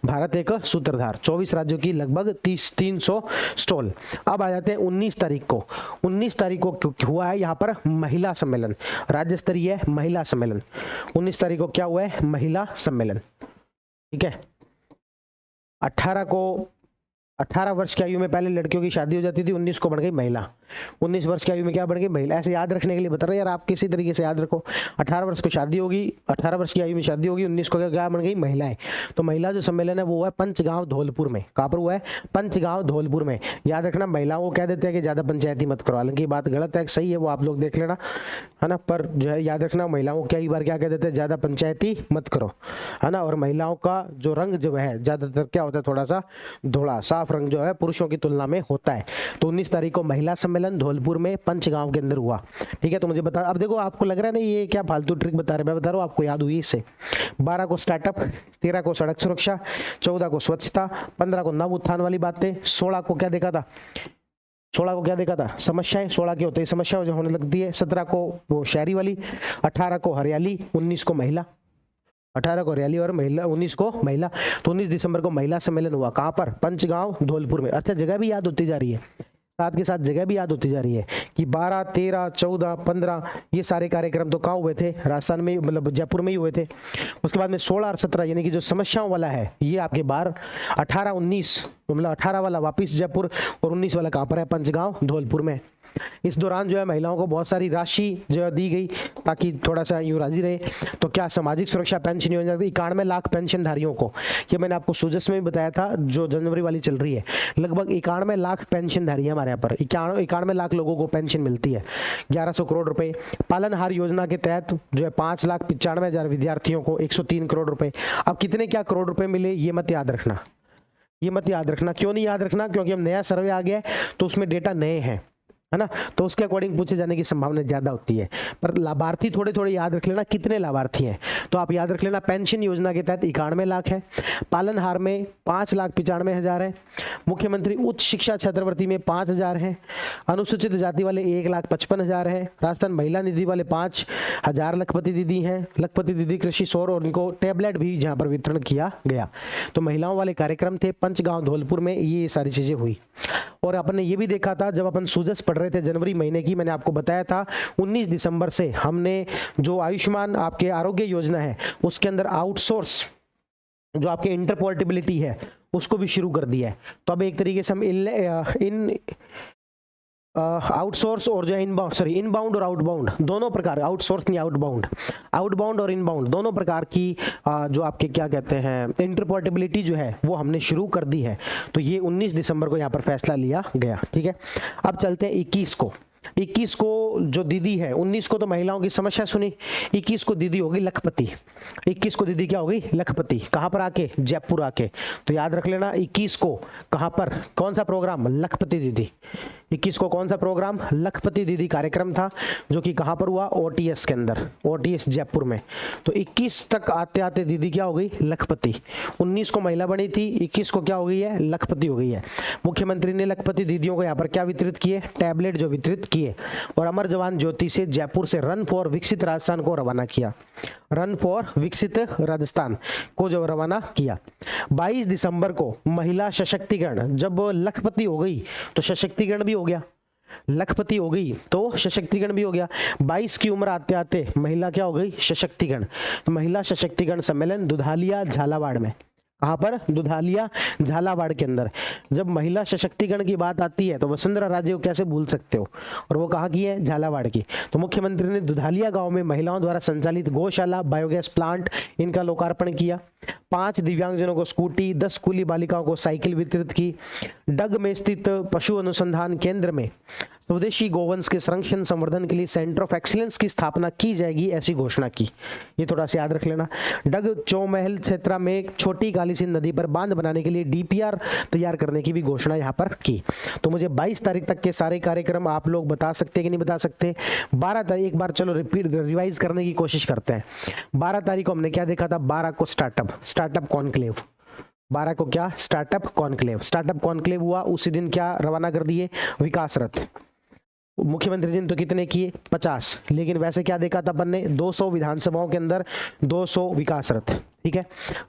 भारत एक सूत्रधार। 24 राज्यों की लगभग 300 स्टॉल। अब आ जाते हैं 19 तारीख को। 19 तारीख को हुआ है यहाँ पर महिला सम्मेलन, राज्य स्तरीय महिला सम्मेलन। 19 तारीख को क्या हुआ है, महिला सम्मेलन, ठीक है। 18 वर्ष की आयु में पहले लड़कियों की शादी हो जाती थी, 19 को बन गई महिला। 19 वर्ष की आयु में क्या बन गई, महिला। ऐसे याद रखने के लिए बता रहा हूं यार, आप किसी तरीके से याद रखो। 18 वर्ष को शादी होगी, 18 वर्ष की आयु में शादी होगी, 19 को क्या बन गई, महिलाएं। तो महिला जो सम्मेलन है वो हुआ है पंचगांव धौलपुर में। कहाँ पर हुआ है, पंचगांव धौलपुर में। याद रखना, महिलाओं को कह देते हैं कि ज्यादा पंचायती मत करो, हालांकि बात गलत है, सही है, वो आप लोग देख लेना, है ना। पर जो है याद रखना, महिलाओं को कई बार क्या कह देते हैं, ज्यादा पंचायती मत करो, है ना। और महिलाओं का जो रंग जो है ज्यादातर क्या होता है, थोड़ा सा धोड़ा साफ रंग जो है पुरुषों की तुलना में होता है। तो 19 तारीख को महिला सम्मेलन धौलपुर में पंचगांव के अंदर हुआ, ठीक है। तो मुझे बता, अब देखो आपको लग रहा है ना ये क्या फालतू ट्रिक बता रहे, मैं बता रहा हूँ आपको, याद हुई इससे। 12 को स्टार्टअप, 13 को सड़क सुरक्षा, 14 को स्वच्छता, 15 को नव उत्थान वाली बातें, 16 को क्या देखा था, 16 को क्या देखा था, समस्याएं। 16 की होती है समस्या जो होने लगती है। 17 को वो शहरी वाली, 18 को हरियाली, 19 को महिला। 18 को हरियाली और महिला, 19 को महिला। तो 19 दिसंबर को महिला सम्मेलन हुआ, कहाँ पर, पंचगांव धौलपुर में। अच्छा, जगह भी याद होती जा रही है, साथ के साथ जगह भी याद होती जा रही है कि 12, 13, 14, 15 ये सारे कार्यक्रम तो कहाँ हुए थे, राजस्थान में, मतलब जयपुर में ही हुए थे। उसके बाद में 16 और 17 यानी कि जो समस्याओं वाला है ये आपके बाहर। 18, 19 मतलब 18 वाला वापिस जयपुर और 19 वाला कहाँ पर है, पंचगांव धौलपुर में। इस दौरान जो है महिलाओं को बहुत सारी राशि जो है दी गई ताकि थोड़ा सा यूं राजी रहे। तो क्या सामाजिक सुरक्षा पेंशन योजना 91 लाख पेंशनधारियों को, ये मैंने आपको सूजस में भी बताया था, जो जनवरी वाली चल रही है, लगभग 91 लाख पेंशनधारी है हमारे यहाँ पर। 91 लाख लोगों को पेंशन मिलती है, 1100 करोड़ रुपए। पालनहार योजना के तहत जो है 5,95,000 विद्यार्थियों को 103 करोड़ रुपए। अब कितने क्या करोड़ रुपए मिले ये मत याद रखना, ये मत याद रखना। क्यों नहीं याद रखना, क्योंकि हम नया सर्वे आ गया है तो उसमें डेटा नए हैं, है ना, तो उसके अकॉर्डिंग पूछे जाने की संभावना ज्यादा होती है। पर लाभार्थी थोड़े थोड़े याद रख लेना, कितने लाभार्थी हैं तो आप याद रख लेना। पेंशन योजना के तहत 91 लाख है, पालनहार में 5,95,000 है, मुख्यमंत्री उच्च शिक्षा छात्रवृत्ति में 5,000 है, अनुसूचित जाति वाले 1,55,000 है, राजस्थान महिला निधि वाले 5,000 लखपति दीदी हैं, लखपति दीदी कृषि सौर, और उनको टैबलेट भी जहाँ पर वितरण किया गया। तो महिलाओं वाले कार्यक्रम थे पंचगांव धौलपुर में, ये सारी चीजें हुई। और अपन ने ये भी देखा था जब अपन सूजस पढ़ रहे थे जनवरी महीने की, मैंने आपको बताया था 19 दिसंबर से हमने जो आयुष्मान आपके आरोग्य योजना है उसके अंदर आउटसोर्स जो आपके इंटरपोर्टेबिलिटी है उसको भी शुरू कर दिया है। तो अब एक तरीके से हम आउटसोर्स और जो है इनबाउंड और आउटबाउंड दोनों प्रकार, आउटसोर्स नहीं आउटबाउंड, आउटबाउंड और इनबाउंड दोनों प्रकार की जो आपके क्या कहते हैं इंटरपोर्टेबिलिटी जो है वो हमने शुरू कर दी है। तो ये 19 दिसंबर को यहाँ पर फैसला लिया गया। ठीक है, अब चलते हैं 21 को जो दीदी है, 19 को तो महिलाओं की समस्या सुनी, 21 को दीदी होगी लखपति। 21 को दीदी क्या होगी? लखपति। कहां पर आके? जयपुर आके। तो याद रख लेना 21 को कहां पर, कौन सा प्रोग्राम? लखपति दीदी। 21 को कौन सा प्रोग्राम? लखपति दीदी कार्यक्रम था, जो कि कहां पर हुआ? ओटीएस के अंदर, ओटीएस जयपुर में। तो 21 तक आते आते दीदी क्या हो गई? लखपति। 19 को महिला बनी थी, 21 को क्या हो गई है? लखपति हो गई है। मुख्यमंत्री ने लखपति दीदियों को यहाँ पर क्या वितरित किए? टैबलेट जो वितरित किए। और अमर जवान ज्योति से जयपुर से रन फॉर विकसित राजस्थान को रवाना किया, रन फॉर विकसित राजस्थान को जो रवाना किया। 22 दिसंबर को महिला सशक्तिकरण, जब लखपति हो गई तो सशक्तिकरण भी हो गया, लखपति हो गई तो सशक्तिकरण भी हो गया। 22 की उम्र आते आते महिला क्या हो गई? सशक्तिकरण। महिला सशक्तिकरण सम्मेलन दुधालिया झालावाड़ में, कहां पर? दुधालिया झालावाड़ के अंदर। जब महिला सशक्तिकरण की बात आती है तो वसुंधरा राजे को कैसे भूल सकते हो, और वो कहाँ की है? झालावाड़ की। तो मुख्यमंत्री ने दुधालिया गांव में महिलाओं द्वारा संचालित गौशाला, बायोगैस प्लांट, इनका लोकार्पण किया। 5 दिव्यांगजनों को स्कूटी, 10 स्कूली बालिकाओं को साइकिल वितरित की। डग में स्थित पशु अनुसंधान केंद्र में स्वदेशी गोवंश के संरक्षण संवर्धन के लिए सेंटर ऑफ एक्सीलेंस की स्थापना की जाएगी, ऐसी घोषणा की। ये थोड़ा सा याद रख लेना। डग चौमहल क्षेत्र में एक छोटी काली सिंध नदी पर बांध बनाने के लिए डीपीआर तैयार करने की भी घोषणा यहाँ पर की। तो मुझे 22 तारीख तक के सारे कार्यक्रम आप लोग बता सकते हैं कि नहीं बता सकते? 12 तारीख एक बार चलो रिवाइज करने की कोशिश करते हैं। 12 तारीख को हमने क्या देखा था? 12 को स्टार्टअप कॉन्क्लेव। 12 को क्या? स्टार्टअप कॉन्क्लेव हुआ। उसी दिन क्या रवाना कर दिए? विकास रथ। मुख्यमंत्री जी ने तो कितने किए? 50। लेकिन वैसे क्या देखा था अपन ने? 200 विधानसभाओं के अंदर 200 विकास रथ। ठीक है,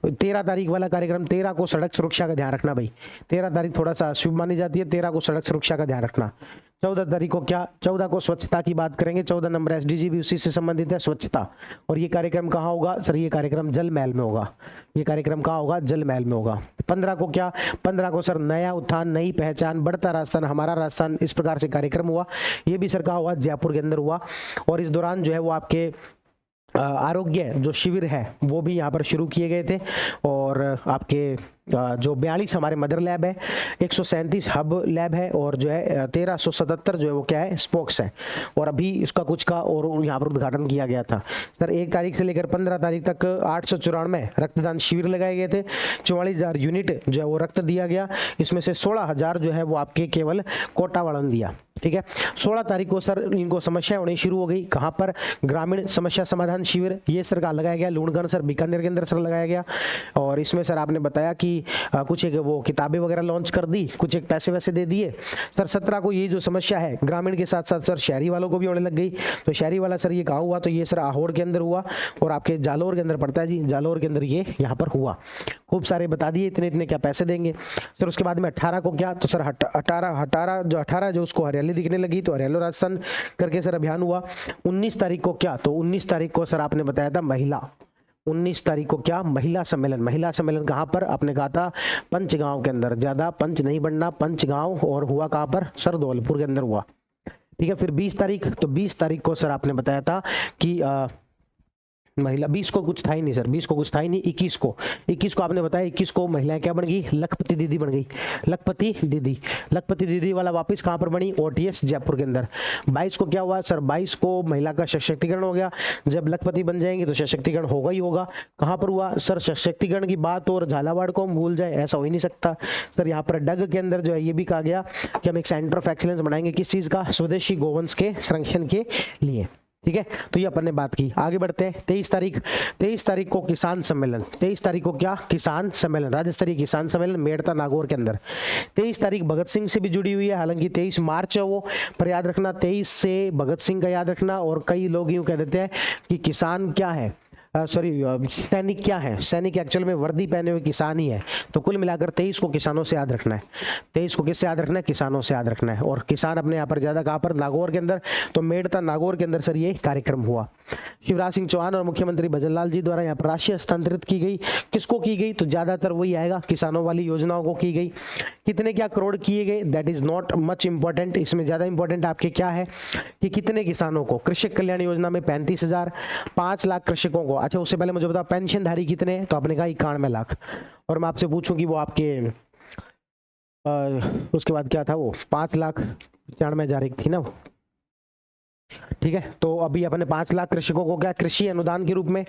13 तारीख वाला कार्यक्रम, 13 को सड़क सुरक्षा का ध्यान रखना भाई। 13 तारीख थोड़ा सा शुभ मानी जाती है, 13 को सड़क सुरक्षा का ध्यान रखना। 14 तारीख को क्या? 14 को स्वच्छता की बात करेंगे। 14 नंबर एसडीजी भी उसी से संबंधित है, स्वच्छता। और ये कार्यक्रम कहाँ होगा सर? ये कार्यक्रम जल महल में होगा। ये कार्यक्रम कहाँ होगा? जल महल में होगा। 15 को क्या? 15 को सर नया उत्थान, नई पहचान, बढ़ता राजस्थान, हमारा राजस्थान, इस प्रकार से कार्यक्रम हुआ। ये भी सर कहाँ हुआ? जयपुर के अंदर हुआ। और इस दौरान जो है वो आपके आरोग्य जो शिविर है वो भी यहाँ पर शुरू किए गए थे। और आपके जो 42 हमारे मदर लैब है, 137 हब लैब है, और जो है 1377 जो है वो क्या है? स्पोक्स है। और अभी इसका कुछ का और यहाँ पर उद्घाटन किया गया था सर। 1 तारीख से लेकर 15 तारीख तक 894 रक्तदान शिविर लगाए गए थे। 44,000 यूनिट जो है वो रक्त दिया गया। इसमें से 16,000 जो है वो आपके केवल कोटा वालों ने दिया। ठीक है, 16 तारीख को सर इनको समस्या होनी शुरू हो गई। कहाँ पर? ग्रामीण समस्या समाधान शिविर। ये सर कहाँ लगाया गया? लूणगढ़ सर, बीकानेर के अंदर सर लगाया गया। और इसमें सर आपने बताया कि कुछ एक वो किताबें वगैरह लॉन्च कर दी, कुछ एक पैसे वैसे दे दिए सर। 17 को ये जो समस्या है ग्रामीण के साथ साथ सर शहरी वालों को भी होने लग गई। तो शहरी वाला सर ये कहाँ हुआ? तो ये सर आहोर के अंदर हुआ, और आपके जालोर के अंदर पड़ता है जी, जालोर के अंदर ये यहाँ पर हुआ। खूब सारे बता दिए, इतने इतने क्या पैसे देंगे सर। उसके बाद में 18 को क्या? तो सर 18 जो उसको हरियाली दिखने लगी तो हरियालो राजस्थान करके सर अभियान हुआ। 19 तारीख को क्या? तो 19 तारीख को सर आपने बताया था महिला। 19 तारीख को क्या? महिला सम्मेलन। महिला सम्मेलन कहाँ पर? आपने कहा था पंचगांव के अंदर। ज्यादा पंच नहीं बनना, पंचगांव। और हुआ कहाँ पर? सर धौलपुर के अंदर हुआ। ठीक है, फिर 20 तारीख, तो 20 तारीख को सर आपने बताया था कि महिला। 20 को कुछ था ही नहीं सर, 20 को कुछ था ही नहीं। 21 को आपने बताया, 21 को महिलाएं क्या बन गई? लखपति दीदी बन गई। लखपति दीदी वाला वापस कहां पर बनी? ओटीएस जयपुर के अंदर। 22 को क्या हुआ सर? 22 को महिला का सशक्तिकरण हो गया। जब लखपति बन जाएंगे तो सशक्तिकरण होगा ही होगा। कहां पर हुआ सर? सशक्तिकरण की बात और झालावाड़ को हम भूल जाए, ऐसा हो ही नहीं सकता सर। यहाँ पर डग के अंदर जो है ये भी कहा गया कि हम एक सेंटर ऑफ एक्सीलेंस बनाएंगे। किस चीज का? स्वदेशी गोवंश के संरक्षण के लिए। ठीक है, तो ये अपन ने बात की। आगे बढ़ते हैं। 23 तारीख को किसान सम्मेलन। 23 तारीख को क्या? किसान सम्मेलन, राज्य स्तरीय किसान सम्मेलन मेड़ता नागौर के अंदर। 23 तारीख भगत सिंह से भी जुड़ी हुई है, हालांकि 23 मार्च है वो, पर याद रखना 23 से भगत सिंह का याद रखना। और कई लोग यूं कह देते हैं कि किसान क्या है, सैनिक क्या है? सैनिक एक्चुअल में वर्दी पहने हुए किसान ही है। तो कुल मिलाकर 23 को किसानों से याद रखना है। 23 को किससे याद रखना है? किसानों से याद रखना है। और किसान अपने यहाँ पर ज्यादा कहाँ पर? नागौर के अंदर। तो मेड़ता नागौर के अंदर सर ये कार्यक्रम हुआ। शिवराज सिंह चौहान और मुख्यमंत्री भजनलाल जी द्वारा यहाँ पर राशि हस्तांतरित की गई। किसको की गई? तो ज्यादातर वही आएगा, किसानों वाली योजनाओं को की गई। कितने क्या करोड़ किए गए, that is not much important. इसमें ज्यादा इंपॉर्टेंट आपके क्या है कि कितने किसानों को, कृषक कल्याण योजना में 35,000, 5 लाख कृषकों को। अच्छा उससे पहले मुझे बताओ पेंशनधारी कितने हैं? तो आपने कहा 91 लाख। और मैं आपसे पूछूं कि वो आपके उसके बाद क्या था, वो 5,95,000 थी ना वो, ठीक है। तो अभी अपने 5 लाख कृषकों को क्या कृषि अनुदान के रूप में,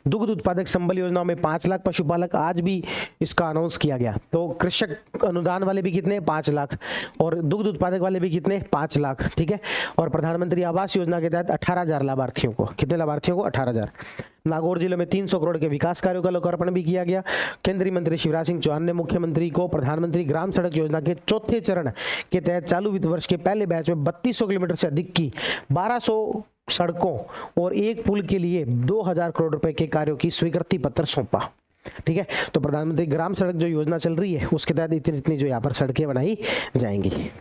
दुग्ध उत्पादक संबल योजनाओं में 5 लाख पशुपालक, आज भी इसका अनाउंस किया गया। तो कृषक अनुदान वाले भी कितने? 5 लाख, और दुग्ध उत्पादक वाले भी कितने? 5 लाख, ठीक है। और प्रधानमंत्री आवास योजना के तहत 18,000 लाभार्थियों को, कितने लाभार्थियों को? 18,000। नागौर जिले में 300 करोड़ के विकास कार्यों का लोकार्पण भी किया गया। केंद्रीय मंत्री शिवराज सिंह चौहान ने मुख्यमंत्री को प्रधानमंत्री ग्राम सड़क योजना के चौथे चरण के तहत चालू वित्त वर्ष के पहले बैच में 3200 किलोमीटर से अधिक की 1200 सड़कों और एक पुल के लिए 2,000 करोड़ रुपए के कार्यों की स्वीकृति पत्र सौंपा, ठीक है। तो प्रधानमंत्री ग्राम सड़क जो योजना चल रही है उसके तहत इतनी इतनी जो यहाँ पर सड़कें बनाई जाएंगी।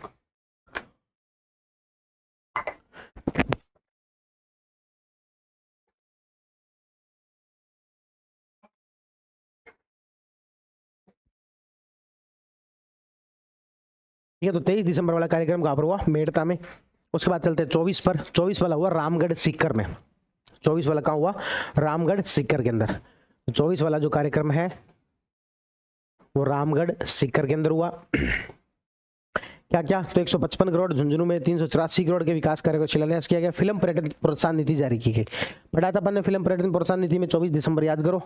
ठीक है, तो 23 दिसंबर वाला कार्यक्रम कहाँ पर हुआ? मेड़ता में। उसके बाद चलते हैं 24 पर। 24 वाला हुआ रामगढ़ सीकर में। 24 वाला कहाँ हुआ? रामगढ़ सीकर के अंदर। 24 वाला जो कार्यक्रम है वो रामगढ़ सीकर के अंदर हुआ। क्या क्या? तो 155 करोड़, झुंझुनू में 384 करोड़ के विकास कार्य को शिलान्यास किया गया। फिल्म पर्यटन प्रोत्साहन नीति जारी की गई। पढ़ा था अपन ने फिल्म पर्यटन प्रोत्साहन नीति में 24 दिसंबर, याद करो।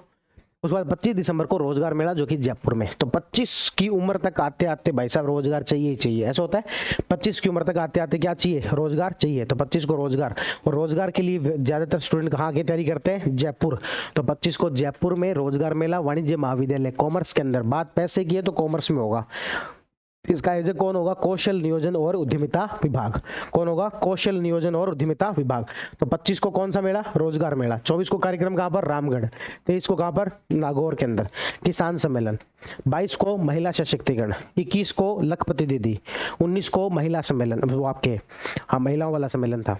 उसके बाद 25 दिसंबर को रोजगार मेला जो कि जयपुर में। तो 25 की उम्र तक आते आते भाई साहब रोजगार चाहिए ही चाहिए, ऐसा होता है। 25 की उम्र तक आते आते क्या चाहिए? रोजगार चाहिए। तो 25 को रोजगार, और रोजगार के लिए ज्यादातर स्टूडेंट कहाँ की तैयारी करते हैं? जयपुर। तो 25 को जयपुर में रोजगार मेला, वाणिज्य महाविद्यालय, कॉमर्स के अंदर। बात पैसे की है तो कॉमर्स में होगा। इसका आयोजक कौन होगा? कौशल नियोजन और उद्यमिता विभाग। कौन होगा? कौशल नियोजन और उद्यमिता विभाग। तो 25 को कौन सा मेला? रोजगार मेला। 24 को कार्यक्रम कहां पर? रामगढ़। 23 को कहां पर? नागौर के अंदर। किसान सम्मेलन। 22 को महिला सशक्तिकरण। 21 को लखपति दीदी। 19 को महिला सम्मेलन, वो आपके हाँ महिलाओं वाला सम्मेलन था,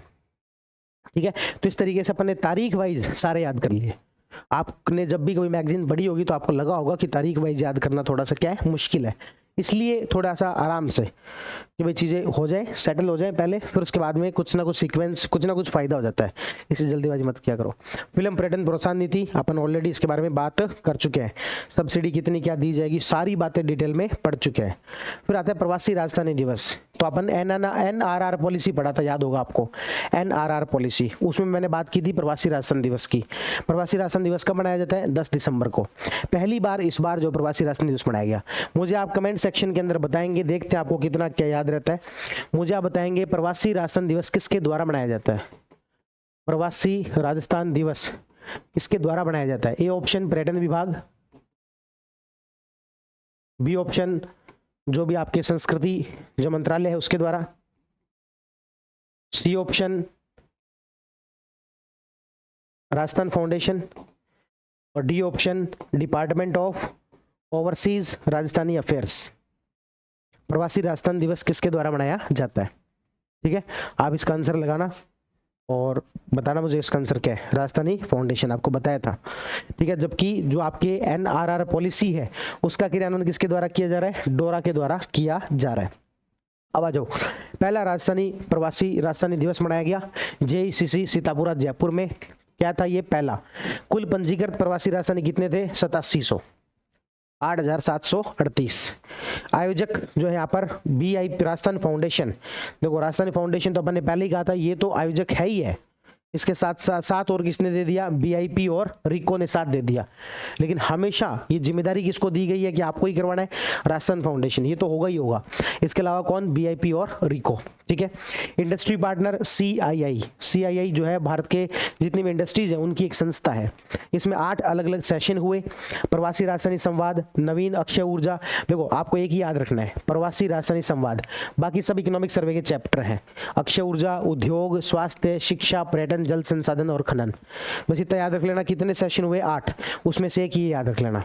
ठीक है। तो इस तरीके से अपन ने तारीख वाइज सारे याद कर लिए। आपने जब भी कोई मैगजीन पढ़ी होगी तो आपको लगा होगा कि तारीख वाइज याद करना थोड़ा सा क्या है? मुश्किल है। इसलिए थोड़ा सा आराम से कि भाई चीज़ें हो जाए, सेटल हो जाए पहले, फिर उसके बाद में कुछ ना कुछ सीक्वेंस, कुछ ना कुछ फायदा हो जाता है। इससे जल्दीबाजी मत किया करो। फिल्म पर्यटन प्रोत्साहन नीति अपन ऑलरेडी इसके बारे में बात कर चुके हैं। सब्सिडी कितनी क्या दी जाएगी, सारी बातें डिटेल में पढ़ चुके हैं। फिर आता है प्रवासी राजधानी दिवस। तो अपन NRR पॉलिसी पढ़ा था, याद होगा आपको। NRR पॉलिसी, उसमें मैंने बात की थी प्रवासी राजधानी दिवस की। प्रवासी राजधानी दिवस कब मनाया जाता है? 10 दिसंबर को। पहली बार इस बार जो प्रवासी राजधानी दिवस मनाया गया, मुझे आप कमेंट सेक्शन के अंदर बताएंगे, देखते हैं आपको कितना क्या याद रहता है। मुझे आप बताएंगे प्रवासी राजस्थान दिवस किसके द्वारा मनाया जाता है? प्रवासी राजस्थान दिवस किसके द्वारा मनाया जाता है? ए ऑप्शन पर्यटन विभाग, बी ऑप्शन जो भी आपके संस्कृति जो मंत्रालय है उसके द्वारा, सी ऑप्शन राजस्थान फाउंडेशन, और D option department of overseas Rajasthani affairs. प्रवासी राजस्थान दिवस किसके द्वारा मनाया जाता है? ठीक है, आप इसका आंसर लगाना और बताना मुझे इसका आंसर क्या है। राजस्थानी फाउंडेशन आपको बताया था, ठीक है। जबकि जो आपके NRR पॉलिसी है उसका क्रियान्वयन किसके द्वारा किया जा रहा है? डोरा के द्वारा किया जा रहा है। अब आ जाओ, पहला राजस्थानी प्रवासी राजस्थानी दिवस मनाया गया JECC सीतापुरा जयपुर में। क्या था ये? पहला। कुल पंजीकृत प्रवासी राजस्थानी कितने थे? 8700, 8,738। आयोजक जो है यहाँ पर BIP राजस्थान फाउंडेशन। देखो राजस्थानी फाउंडेशन तो अपन ने पहले ही कहा था, ये तो आयोजक है ही है। इसके साथ साथ और किसने दे दिया? BIP और रिको ने साथ दे दिया। लेकिन हमेशा ये जिम्मेदारी किसको दी गई है कि आपको ही करवाना है? राजस्थान फाउंडेशन। ये तो होगा ही होगा। इसके अलावा कौन? BIP और रिको, ठीक है। इंडस्ट्री पार्टनर CII जो है भारत के जितनी भी इंडस्ट्रीज है उनकी एक संस्था है। इसमें 8 अलग अलग सेशन हुए। प्रवासी राजधानी संवाद, नवीन अक्षय ऊर्जा। देखो आपको एक ही याद रखना है, प्रवासी राजधानी संवाद, बाकी सब इकोनॉमिक सर्वे के चैप्टर हैं। अक्षय ऊर्जा, उद्योग, स्वास्थ्य, शिक्षा, पर्यटन, जल संसाधन और खनन। बस इतना याद रख लेना। कितने सेशन हुए? 8। उसमें से एक ही याद रख लेना।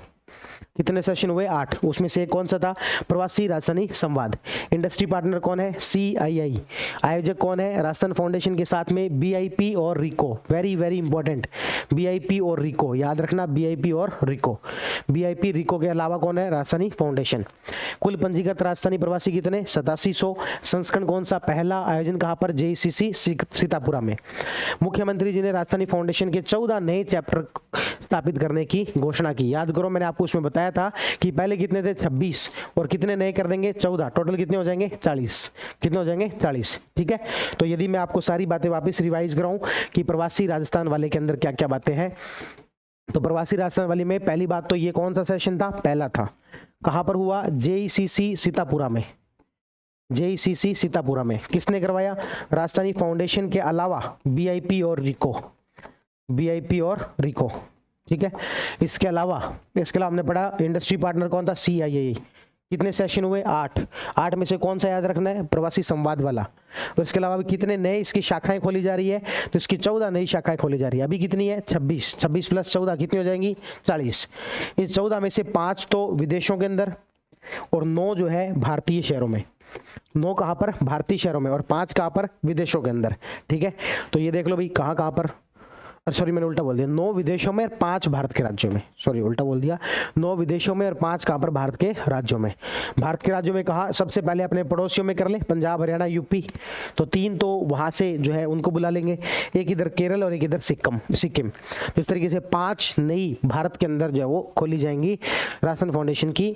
कितने सेशन हुए? 8। उसमें से कौन सा था? प्रवासी राजधानी संवाद। इंडस्ट्री पार्टनर कौन है? CII। आयोजक कौन है? राजस्थान फाउंडेशन के साथ में BIP और रिको। वेरी वेरी इंपॉर्टेंट, BIP और रिको याद रखना, BIP और रिको। BIP रिको के अलावा कौन है? राजस्थानी फाउंडेशन। कुल पंजीकृत राजस्थानी प्रवासी कितने? 8700। संस्करण कौन सा? पहला। आयोजन कहां पर? JCC सीतापुरा में। मुख्यमंत्री जी ने राजस्थानी फाउंडेशन के 14 नए चैप्टर स्थापित करने की घोषणा की। याद करो, मैंने आपको उसमें बताया था कि पहले कितने थे? 26, और कितने नए कर देंगे? 14। टोटल कितने हो जाएंगे? 40। कितने हो जाएंगे? 40। ठीक है, तो यदि मैं आपको सारी बातें वापस रिवाइज कराऊं कि प्रवासी राजस्थान वाले के अंदर क्या क्या बातें हैं, तो प्रवासी राजस्थान वाले में पहली बात तो ये कौन सा सेशन था? पहला था। कहां पर हुआ? JCC सीतापुरा में। JCC सीतापुरा में किसने करवाया? राजस्थानी फाउंडेशन के अलावा BIP और रिको। BIP और रिको, ठीक है। इसके अलावा हमने पढ़ा इंडस्ट्री पार्टनर कौन था? CII। कितने सेशन हुए? 8। 8 में से कौन सा याद रखना है? प्रवासी संवाद वाला। और इसके अलावा भी कितने नए इसकी शाखाएं खोली जा रही है? तो इसकी 14 नई शाखाएं खोली जा रही है। अभी कितनी है? 26। 26 प्लस 14 कितनी हो जाएंगी? 40। इस 14 में से 5 तो विदेशों के अंदर और 9 जो है भारतीय शहरों में। 9 कहां पर? भारतीय शहरों में, और 5 कहां पर? विदेशों के अंदर। ठीक है, तो ये देख लो भाई कहां कहां पर, सॉरी मैंने उल्टा बोल दिया, 9 विदेशों में और 5 भारत के राज्यों में। सॉरी उल्टा बोल दिया, 9 विदेशों में और 5 कहां पर? भारत के राज्यों में। भारत के राज्यों में कहा? सबसे पहले अपने पड़ोसियों में कर ले, पंजाब, हरियाणा, यूपी। तो 3 तो वहां से जो है उनको बुला लेंगे, एक इधर केरल और एक इधर सिक्किम। तो इस तरीके से 5 नई भारत के अंदर जो है वो खोली जाएंगी राजस्थान फाउंडेशन की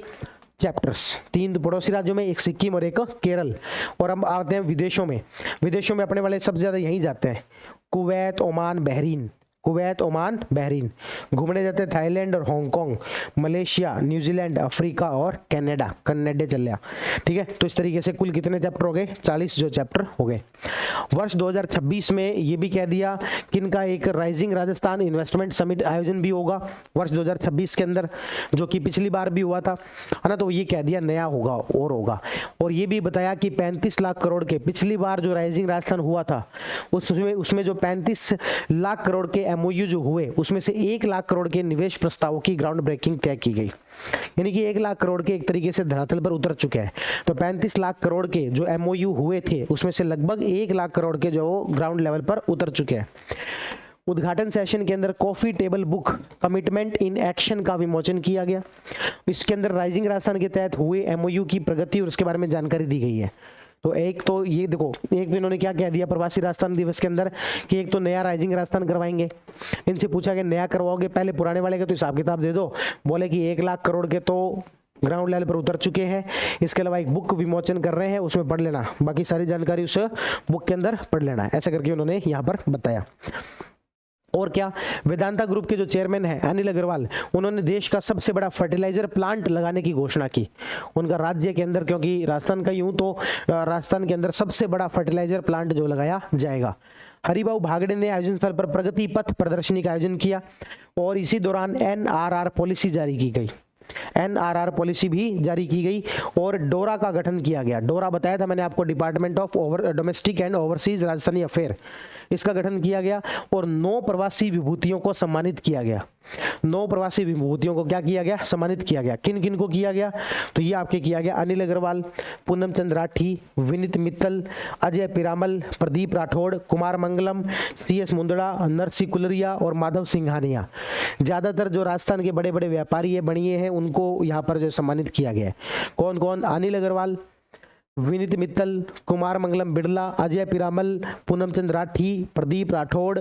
चैप्टर्स। 3 पड़ोसी राज्यों में, एक सिक्किम और एक केरल। और हम आते हैं विदेशों में। विदेशों में अपने वाले सबसे ज्यादा यहीं जाते हैं, Kuwait, Oman, Bahrain. Kuwait, Oman, Bahrain. घूमने जाते हैं थाईलैंड और हांगकांग, मलेशिया, न्यूजीलैंड, अफ्रीका और कनाडा। कनाडा चल गया। ठीक है, तो इस तरीके से कुल कितने चैप्टर हो गए? 40 जो चैप्टर हो गए। वर्ष 2026 में ये भी कह दिया कि इनका एक राइजिंग राजस्थान इन्वेस्टमेंट समिट आयोजन भी होगा वर्ष 2026 के अंदर, जो कि पिछली बार भी हुआ था, है ना। तो ये कह दिया नया होगा और होगा। और ये भी बताया कि 35 लाख करोड़ के, पिछली बार जो राइजिंग राजस्थान हुआ था उसमें जो 35 लाख करोड़ के MOU जो हुए, उसमें से 1 लाख करोड़ के निवेश प्रस्तावों की ग्राउंड ब्रेकिंग तय की गई। यानी कि 1 लाख करोड़ के एक तरीके से धरातल पर उतर चुके हैं। तो 35 लाख करोड़ के जो MOU हुए थे, उसमें से लगभग 1 लाख करोड़ के जो ग्राउंड लेवल पर उतर चुके हैं। उद्घाटन सेशन के अंदर coffee table book commitment in action का विमोचन किया गया। इसके अंदर राइजिंग राजस्थान के तहत हुए MOU की प्रगति और उसके बारे में जानकारी दी गई है। तो एक तो ये देखो, एक तो इन्होंने क्या कह दिया प्रवासी राजस्थान दिवस के अंदर कि एक तो नया राइजिंग राजस्थान करवाएंगे। इनसे पूछा कि नया करवाओगे, पहले पुराने वाले का तो हिसाब किताब दे दो। बोले कि 1 लाख करोड़ के तो ग्राउंड लेवल पर उतर चुके हैं। इसके अलावा एक बुक विमोचन कर रहे हैं, उसमें पढ़ लेना, बाकी सारी जानकारी उस बुक के अंदर पढ़ लेना। ऐसा करके उन्होंने यहाँ पर बताया। और क्या, वेदांता ग्रुप के जो चेयरमैन हैं अनिल अग्रवाल, उन्होंने देश का सबसे बड़ा फर्टिलाइजर प्लांट लगाने की घोषणा की। उनका राज्य के अंदर, क्योंकि राजस्थान का यूं तो राजस्थान के अंदर सबसे बड़ा फर्टिलाइजर प्लांट जो लगाया जाएगा। हरिभाऊ भागड़े ने आयोजन स्थल पर प्रगति पथ प्रदर्शनी का आयोजन किया और इसी दौरान NRR पॉलिसी जारी की गई। NRR पॉलिसी भी जारी की गई और डोरा का गठन किया गया। डोरा बताया था मैंने आपको, department of domestic and overseas Rajasthani affair, इसका गठन किया गया। और 9 प्रवासी विभूतियों को सम्मानित किया गया। 9 प्रवासी विभूतियों को क्या किया गया? सम्मानित किया गया। किन किन को किया गया? तो ये आपके किया गया अनिल अग्रवाल, पूनम चंद राठी, विनीत मित्तल, अजय पिरामल, प्रदीप राठौड़, कुमार मंगलम, CS मुंदड़ा, नरसी कुलरिया और माधव सिंघानिया। ज्यादातर जो राजस्थान के बड़े बड़े व्यापारी बनिए हैं उनको यहाँ पर जो सम्मानित किया गया है। कौन कौन? अनिल अग्रवाल, विनीत मित्तल, कुमार मंगलम बिड़ला, अजय पिरामल, पूनमचंद राठी, प्रदीप राठौड़,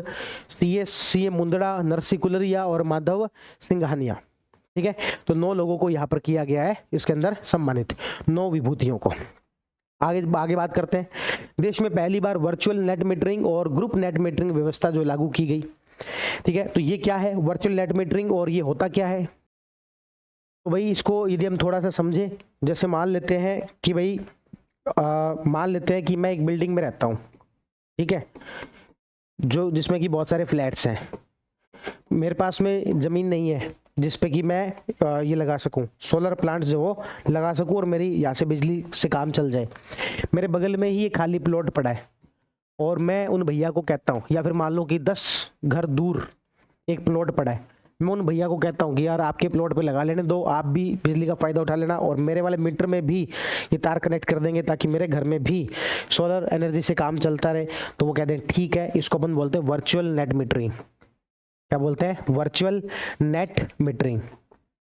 CM मुंदड़ा, नरसी कुलरिया और माधव सिंघानिया। ठीक है, तो 9 लोगों को यहाँ पर किया गया है इसके अंदर सम्मानित, 9 विभूतियों को। आगे बात करते हैं। देश में पहली बार वर्चुअल नेट मीटरिंग और ग्रुप नेट मीटरिंग व्यवस्था जो लागू की गई। ठीक है, तो ये क्या है वर्चुअल नेट मीटरिंग और ये होता क्या है? तो भाई इसको यदि हम थोड़ा सा समझें, जैसे मान लेते हैं कि भाई मान लेते हैं कि मैं एक बिल्डिंग में रहता हूँ, ठीक है, जिसमें कि बहुत सारे फ्लैट्स हैं। मेरे पास में ज़मीन नहीं है जिस पे कि मैं ये लगा सकूं, सोलर प्लांट जो वो लगा सकूं और मेरी यहाँ से बिजली से काम चल जाए। मेरे बगल में ही एक खाली प्लॉट पड़ा है और मैं उन भैया को कहता हूँ, या फिर मान लो कि 10 घर दूर एक प्लॉट पड़ा है, मैं उन भैया को कहता हूँ कि यार आपके प्लॉट पे लगा लेने दो, आप भी बिजली का फ़ायदा उठा लेना और मेरे वाले मीटर में भी ये तार कनेक्ट कर देंगे ताकि मेरे घर में भी सोलर एनर्जी से काम चलता रहे। तो वो कहते हैं ठीक है, इसको अपन बोलते हैं वर्चुअल नेट मीटरिंग। क्या बोलते हैं? Virtual net metering.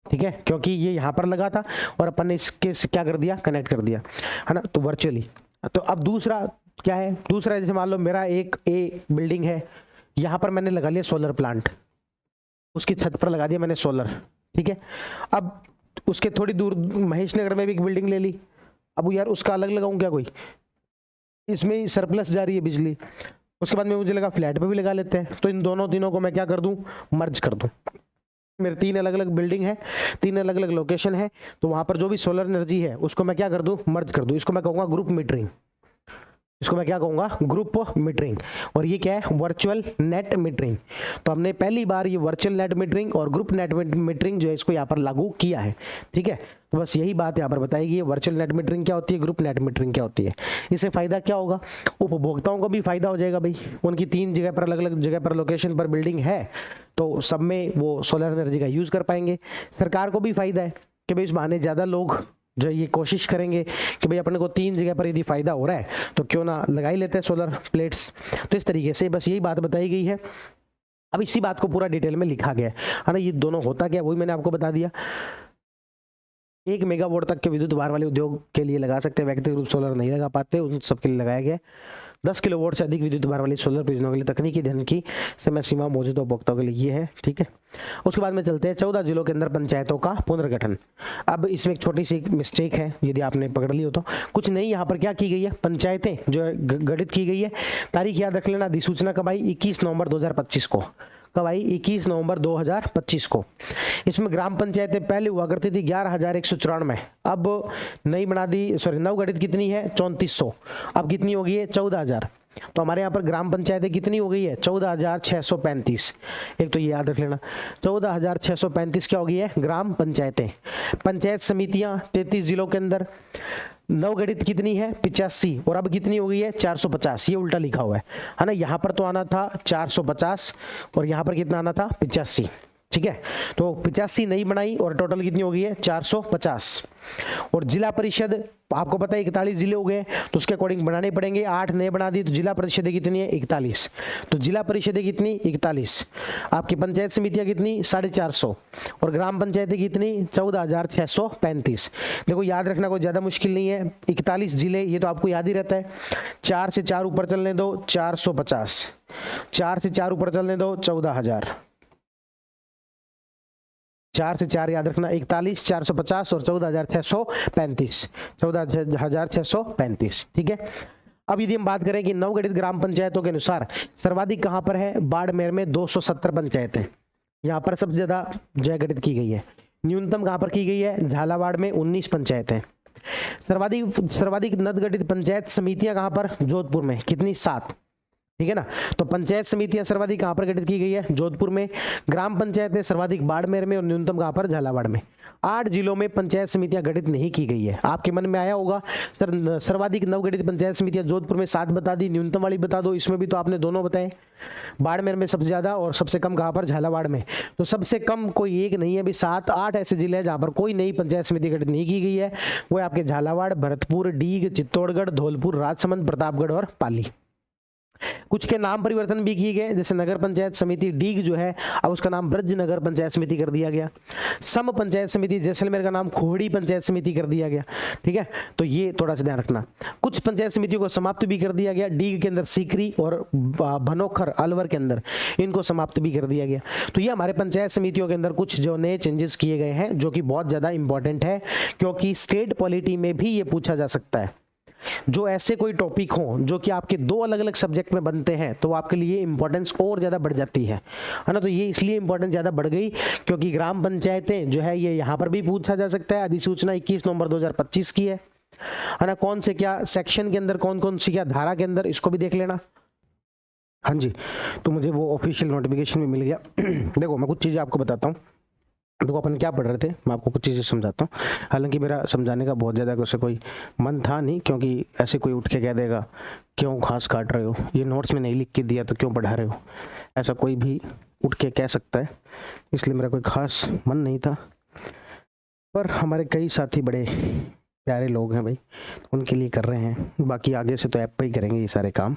ठीक है, क्योंकि ये यहाँ पर लगा था और अपन ने इसके से क्या कर दिया, कनेक्ट कर दिया, है ना, तो वर्चुअली। तो अब दूसरा क्या है, दूसरा जैसे मान लो मेरा एक ए बिल्डिंग है, यहाँ पर मैंने लगा लिया सोलर प्लांट, उसकी छत पर लगा दिया मैंने सोलर। ठीक है, अब उसके थोड़ी दूर महेश नगर में भी एक बिल्डिंग ले ली, अब यार उसका अलग लगाऊं क्या कोई, इसमें ही सरप्लस जा रही है बिजली। उसके बाद में मुझे लगा फ्लैट पे भी लगा लेते हैं, तो इन दोनों तीनों को मैं क्या कर दूं, मर्ज कर दूं। मेरे 3 अलग अलग बिल्डिंग है, 3 अलग अलग लोकेशन है, तो वहां पर जो भी सोलर एनर्जी है उसको मैं क्या कर दूं, मर्ज कर दूं। इसको मैं कहूंगा ग्रुप मीटरिंग, इसको मैं क्या कहूंगा, ग्रुप मीटरिंग। और ये क्या है, वर्चुअल नेट मीटरिंग। तो हमने पहली बार ये वर्चुअल नेट मीटरिंग और ग्रुप नेट मीटरिंग जो है इसको यहाँ पर लागू किया है। ठीक है, तो बस यही बात यहाँ पर बताएगी, वर्चुअल नेट मीटरिंग क्या होती है, ग्रुप नेट मीटरिंग क्या होती है। इससे फायदा क्या होगा, उपभोक्ताओं को भी फायदा हो जाएगा भाई, उनकी 3 जगह पर अलग अलग जगह पर लोकेशन पर बिल्डिंग है तो सब में वो सोलर एनर्जी का यूज कर पाएंगे। सरकार को भी फायदा है कि भाई इस बहाने ज्यादा लोग जो ये कोशिश करेंगे कि भाई अपने को 3 जगह पर यदि फायदा हो रहा है तो क्यों ना लगा ही लेते हैं सोलर प्लेट्स। तो इस तरीके से बस यही बात बताई गई है। अब इसी बात को पूरा डिटेल में लिखा गया है ना। ये दोनों होता क्या, वही मैंने आपको बता दिया। 1 मेगावाट तक के विद्युत भार वाले उद्योग के लिए लगा सकते हैं, व्यक्तिगत रूप सोलर नहीं लगा पाते उन सबके लिए लगाया गया है। 10 किलोवाट से अधिक विद्युत भार वाली सोलर परियोजनाओं के लिए तकनीकी धन की समय सीमा मौजूदा उपभोक्ताओं के लिए ये है। ठीक है, उसके बाद में चलते हैं 14 जिलों के अंदर पंचायतों का पुनर्गठन। अब इसमें एक छोटी सी मिस्टेक है, यदि आपने पकड़ ली हो तो कुछ नहीं, यहाँ पर क्या की गई है, पंचायतें जो है गठित की गई है। तारीख याद रख लेना, अधिसूचना कब आई, 21 नवंबर 2025 को। कब आई, 21 नवंबर 2025 को। इसमें ग्राम पंचायतें पहले हुआ करती थी 11,194, अब नई बना दी, सॉरी नवगठित कितनी है, 3400, अब कितनी हो गई है, 14,000। तो हमारे यहाँ पर ग्राम पंचायतें कितनी हो गई है, 14,635। एक तो ये याद रख लेना, 14,635 क्या हो गई है, ग्राम पंचायतें। पंचायत समितियां 33 जिलों के अंदर, नवगठित कितनी है, 85, और अब कितनी हो गई है, 450। ये उल्टा लिखा हुआ है ना, यहाँ पर तो आना था 450 और यहाँ पर कितना आना था, 85। ठीक है, तो 85 नई बनाई और टोटल कितनी हो गई है, 450। और जिला परिषद आपको पता है 41 जिले हो गए, तो उसके अकॉर्डिंग बनाने पड़ेंगे, 8 नए बना दी, तो जिला परिषदें कितनी है, 41। तो जिला परिषदें कितनी, 41। आपकी पंचायत समितियां कितनी, 450, और ग्राम पंचायतें कितनी, 14,635। देखो याद रखना कोई ज्यादा मुश्किल नहीं है, 41 जिले ये तो आपको याद ही रहता है। 4 से 4 ऊपर चलने दो, 450, 4 से 4 ऊपर चलने दो, 14,000, 4 से 4 याद रखना, 41, 450 और 14,635, 14,635। ठीक है, अब यदि हम बात करें कि नवगठित ग्राम पंचायतों के अनुसार सर्वाधिक कहां पर है, बाड़मेर में 270 पंचायतें, यहां पर सबसे ज्यादा जो है गठित की गई है। न्यूनतम कहां पर की गई है, झालावाड़ में 19 पंचायतें। सर्वाधिक नवगठित पंचायत समितियां कहां पर, जोधपुर में, कितनी, 7। ठीक है ना, तो पंचायत समितियां सर्वाधिक कहां पर गठित की गई है, जोधपुर में। ग्राम पंचायतें सर्वाधिक बाड़मेर में और न्यूनतम कहां पर, झालावाड़ में। 8 जिलों में पंचायत समितियां गठित नहीं की गई है। आपके मन में आया होगा सर सर्वाधिक नवगठित पंचायत समितियां जोधपुर में 7 बता दी, न्यूनतम वाली बता दो, इसमें भी तो आपने दोनों बताए, बाड़मेर में सबसे ज्यादा और सबसे कम कहां पर, झालावाड़ में। तो सबसे कम कोई एक नहीं है, अभी 7-8 ऐसे जिले हैं जहां पर कोई नई पंचायत समिति गठित नहीं की गई है। वो आपके झालावाड़, भरतपुर, डीग, चित्तौड़गढ़, धौलपुर, राजसमंद, प्रतापगढ़ और पाली। कुछ के नाम परिवर्तन भी किए गए, जैसे नगर पंचायत समिति डीग जो है अब उसका नाम ब्रज नगर पंचायत समिति कर दिया गया। सम पंचायत समिति जैसलमेर का नाम खोहड़ी पंचायत समिति कर दिया गया। ठीक है, तो ये थोड़ा सा ध्यान रखना। कुछ पंचायत समितियों को समाप्त भी कर दिया गया, डीग के अंदर सीकरी और भनोखर अलवर के अंदर इनको समाप्त भी कर दिया गया। तो ये हमारे पंचायत समितियों के अंदर कुछ जो नए चेंजेस किए गए हैं, जो कि बहुत ज्यादा इंपॉर्टेंट है, क्योंकि स्टेट पॉलिटी में भी ये पूछा जा सकता है। जो ऐसे कोई टॉपिक हो जो कि आपके 2 अलग अलग सब्जेक्ट में बनते हैं, तो आपके लिए इंपॉर्टेंस और ज्यादा बढ़ जाती है ना। तो ये इसलिए इंपॉर्टेंस ज्यादा बढ़ गई क्योंकि ग्राम पंचायतें जो है ये यहाँ पर भी पूछा जा सकता है। अधिसूचना 21 नवंबर 2025 की है ना। कौन से क्या सेक्शन के अंदर, कौन कौन सी क्या धारा के अंदर, इसको भी देख लेना। हाँ जी, तो मुझे वो ऑफिशियल नोटिफिकेशन भी मिल गया। देखो मैं कुछ चीजें आपको बताता हूँ। देखो अपन क्या पढ़ रहे थे, मैं आपको कुछ चीज़ें समझाता हूँ। हालांकि मेरा समझाने का बहुत ज़्यादा उससे कोई मन था नहीं, क्योंकि ऐसे कोई उठ के कह देगा क्यों घास काट रहे हो, ये नोट्स में नहीं लिख के दिया तो क्यों पढ़ा रहे हो, ऐसा कोई भी उठ के कह सकता है, इसलिए मेरा कोई खास मन नहीं था, पर हमारे कई साथी बड़े प्यारे लोग हैं भाई, उनके लिए कर रहे हैं। बाकी आगे से तो ऐप पर ही करेंगे ये सारे काम।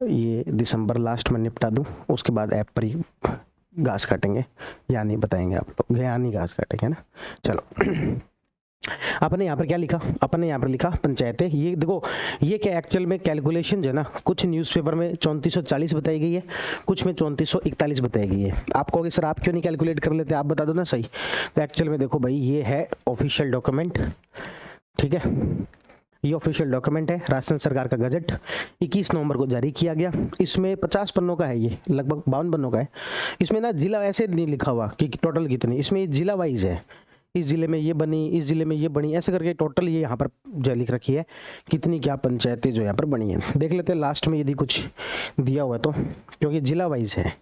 ये दिसंबर लास्ट में निपटा दूँ, उसके बाद ऐप पर ही घास काटेंगे, या नहीं बताएंगे आप लोग, या नहीं घास काटेंगे ना। चलो आपने यहाँ पर क्या लिखा, अपने यहाँ पर लिखा पंचायतें। ये देखो, ये क्या एक्चुअल में कैलकुलेशन जो है ना, कुछ न्यूज़पेपर में 3440 बताई गई है, कुछ में 3441 बताई गई है। आप कहोगे सर आप क्यों नहीं कैलकुलेट कर लेते, आप बता दो ना सही। तो एक्चुअल में देखो भाई, ये है ऑफिशियल डॉक्यूमेंट, ठीक है, ये ऑफिशियल डॉक्यूमेंट है, राजस्थान सरकार का गजट 21 नवंबर को जारी किया गया। इसमें 50 पन्नों का है, ये लगभग 52 पन्नों का है। इसमें ना जिला ऐसे नहीं लिखा हुआ कि टोटल कितनी, इसमें जिला वाइज है, इस जिले में ये बनी, इस जिले में ये बनी, ऐसे करके टोटल ये यहाँ पर जो लिख रखी है कितनी क्या पंचायतें जो यहाँ पर बनी है। देख लेते हैं लास्ट में यदि कुछ दिया हुआ तो, क्योंकि जिला वाइज है।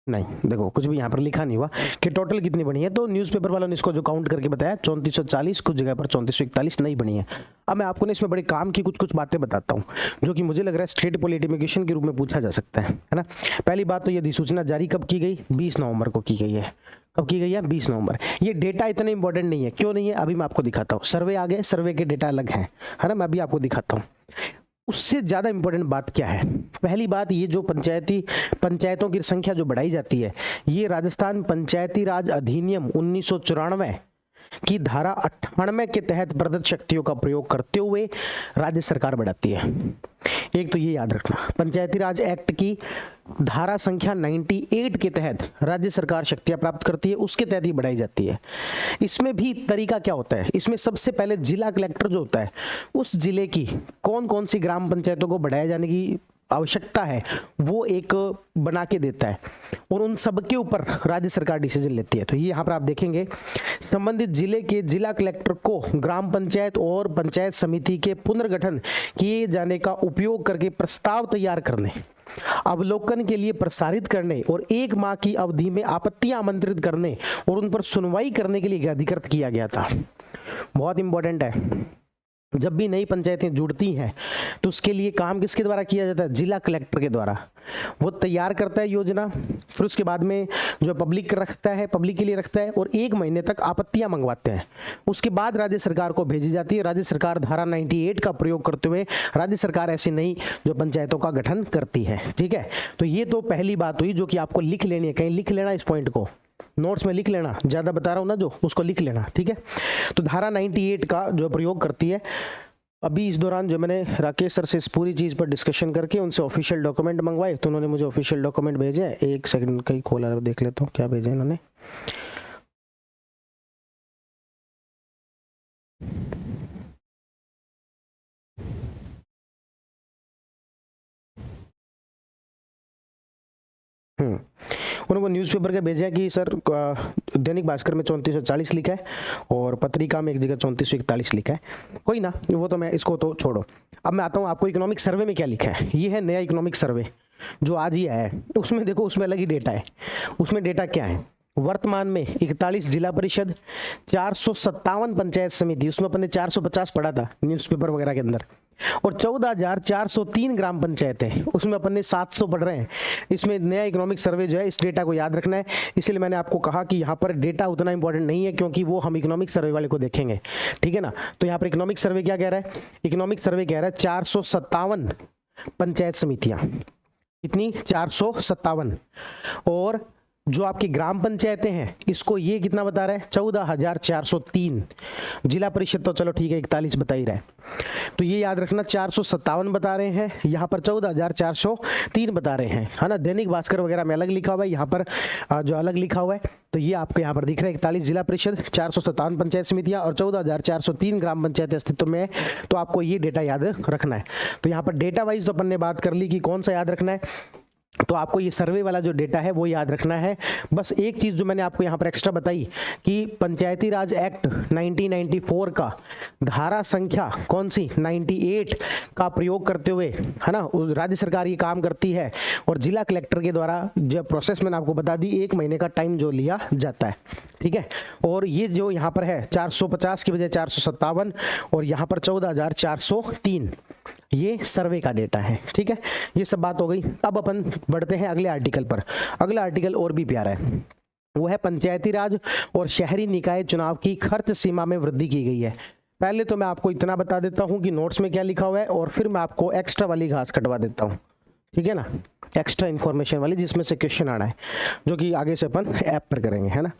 नहीं देखो, कुछ भी यहाँ पर लिखा नहीं हुआ कि टोटल कितनी बनी है। तो न्यूज़पेपर वालों ने इसको जो काउंट करके बताया 3440, कुछ जगह पर 3441 नहीं बनी है। अब मैं आपको ना इसमें बड़े काम की कुछ बातें बताता हूँ, जो कि मुझे लग रहा है स्टेट पॉलिटिफिकेशन के रूप में पूछा जा सकता है ना। पहली बात तो ये अधिसूचना जारी कब की गई, 20 नवंबर को की गई है। कब की गई है, 20 नवंबर। ये डेटा इतना इंपॉर्टेंट नहीं है, क्यों नहीं है अभी मैं आपको दिखाता हूँ। सर्वे आ गए, सर्वे के डेटा अलग है ना, मैं अभी आपको दिखाता हूँ। उससे ज़्यादा इंपॉर्टेंट बात क्या है, पहली बात ये जो पंचायतों की संख्या जो बढ़ाई जाती है, ये राजस्थान पंचायती राज अधिनियम 1994 की धारा 98 के तहत प्रदत्त शक्तियों का प्रयोग करते हुए राज्य सरकार बढ़ाती है। एक तो ये याद रखना, पंचायती राज एक्ट की धारा संख्या 98 के तहत राज्य सरकार शक्तियां प्राप्त करती है, उसके तहत ही बढ़ाई जाती है। इसमें भी तरीका क्या होता है, इसमें सबसे पहले जिला कलेक्टर जो होता है, उस जिले की कौन कौन सी ग्राम पंचायतों को बढ़ाया जाने की आवश्यकता है वो एक बना के देता है, और उन सब के ऊपर राज्य सरकार डिसीजन लेती है। तो ये यहाँ पर आप देखेंगे, संबंधित जिले के जिला कलेक्टर को ग्राम पंचायत और पंचायत समिति के पुनर्गठन किए जाने का उपयोग करके प्रस्ताव तैयार करने, अवलोकन के लिए प्रसारित करने और 1 माह की अवधि में आपत्तियां आमंत्रित करने और उन पर सुनवाई करने के लिए अधिकृत किया गया था। बहुत इंपॉर्टेंट है, जब भी नई पंचायतें जुड़ती हैं तो उसके लिए काम किसके द्वारा किया जाता है, जिला कलेक्टर के द्वारा। वो तैयार करता है योजना, फिर उसके बाद में जो पब्लिक रखता है, पब्लिक के लिए रखता है, और 1 महीने तक आपत्तियां मंगवाते हैं। उसके बाद राज्य सरकार को भेजी जाती है। राज्य सरकार धारा 98 का प्रयोग करते हुए राज्य सरकार ऐसी नई जो पंचायतों का गठन करती है। ठीक है, तो ये तो पहली बात हुई जो कि आपको लिख लेनी है, कहीं लिख लेना, इस पॉइंट को नोट्स में लिख लेना, ज्यादा बता रहा हूं ना जो, उसको लिख लेना। ठीक है, तो धारा 98 का जो प्रयोग करती है। अभी इस दौरान जो मैंने राकेश सर से इस पूरी चीज़ पर डिस्कशन करके उनसे ऑफिशियल डॉक्यूमेंट मंगवाए, तो उन्होंने मुझे ऑफिशियल डॉक्यूमेंट भेजे हैं। एक सेकंड कहीं खोला देख लेता हूँ क्या भेजे इन्होंने। उन्होंने न्यूज़पेपर का भेजा कि सर दैनिक भास्कर में 3440 लिखा है और पत्रिका में एक जगह 3441 लिखा है। कोई ना, वो तो मैं इसको तो छोड़ो। अब मैं आता हूँ आपको इकोनॉमिक सर्वे में क्या लिखा है। ये है नया इकोनॉमिक सर्वे जो आज ही आया है। उसमें देखो, उसमें अलग ही डेटा है। उसमें डेटा क्या है, वर्तमान में 41 जिला परिषद, 457 पंचायत समिति, उसमें अपने 450 पढ़ा था न्यूज़पेपर वगैरह के अंदर, और 14,403 ग्राम पंचायतें, उसमें अपने 700 पढ़ रहे हैं। इसमें नया इकोनॉमिक सर्वे जो है, इस डेटा को याद रखना है। इसलिए मैंने आपको कहा कि यहाँ पर डेटा उतना इंपॉर्टेंट नहीं है, क्योंकि वो हम इकोनॉमिक सर्वे वाले को देखेंगे। ठीक है ना, तो यहाँ पर इकोनॉमिक सर्वे क्या कह रहा है, इकोनॉमिक सर्वे कह रहा है 457 पंचायत समितियां, कितनी, 457, और जो आपकी ग्राम पंचायतें हैं इसको ये कितना बता रहा है, 14,403। जिला परिषद तो चलो ठीक है 41 बता ही रहा है, तो ये याद रखना 457 बता रहे हैं, यहाँ पर 14,403 बता रहे हैं, है ना। दैनिक भास्कर वगैरह में अलग लिखा हुआ है, यहाँ पर जो अलग लिखा हुआ है, तो ये आपको यहाँ पर दिख रहा है 41 जिला परिषद, 457 पंचायत समितियाँ और 14,403 ग्राम पंचायत अस्तित्व में है। तो आपको ये डेटा याद रखना है। तो यहाँ पर डेटा वाइज तो अपन ने बात कर ली कि कौन सा याद रखना है, तो आपको ये सर्वे वाला जो डेटा है वो याद रखना है। बस एक चीज़ जो मैंने आपको यहाँ पर एक्स्ट्रा बताई कि पंचायती राज एक्ट 1994 का धारा संख्या कौन सी, 98 का प्रयोग करते हुए, है ना, राज्य सरकार ये काम करती है, और जिला कलेक्टर के द्वारा जो प्रोसेस मैंने आपको बता दी, 1 महीने का टाइम जो लिया जाता है। ठीक है, और ये जो यहाँ पर है 450 की बजाय 457, और यहाँ पर 14,403, ये सर्वे का डेटा है। ठीक है, ये सब बात हो गई। अब अपन बढ़ते हैं अगले आर्टिकल पर। अगला आर्टिकल और भी प्यारा है, वो है पंचायती राज और शहरी निकाय चुनाव की खर्च सीमा में वृद्धि की गई है। पहले तो मैं आपको इतना बता देता हूं कि नोट्स में क्या लिखा हुआ है, और फिर मैं आपको एक्स्ट्रा वाली घास कटवा देता हूं, ठीक है ना, एक्स्ट्रा इन्फॉर्मेशन वाली, जिसमें से क्वेश्चन आना है, जो कि आगे से अपन ऐप पर करेंगे, है ना।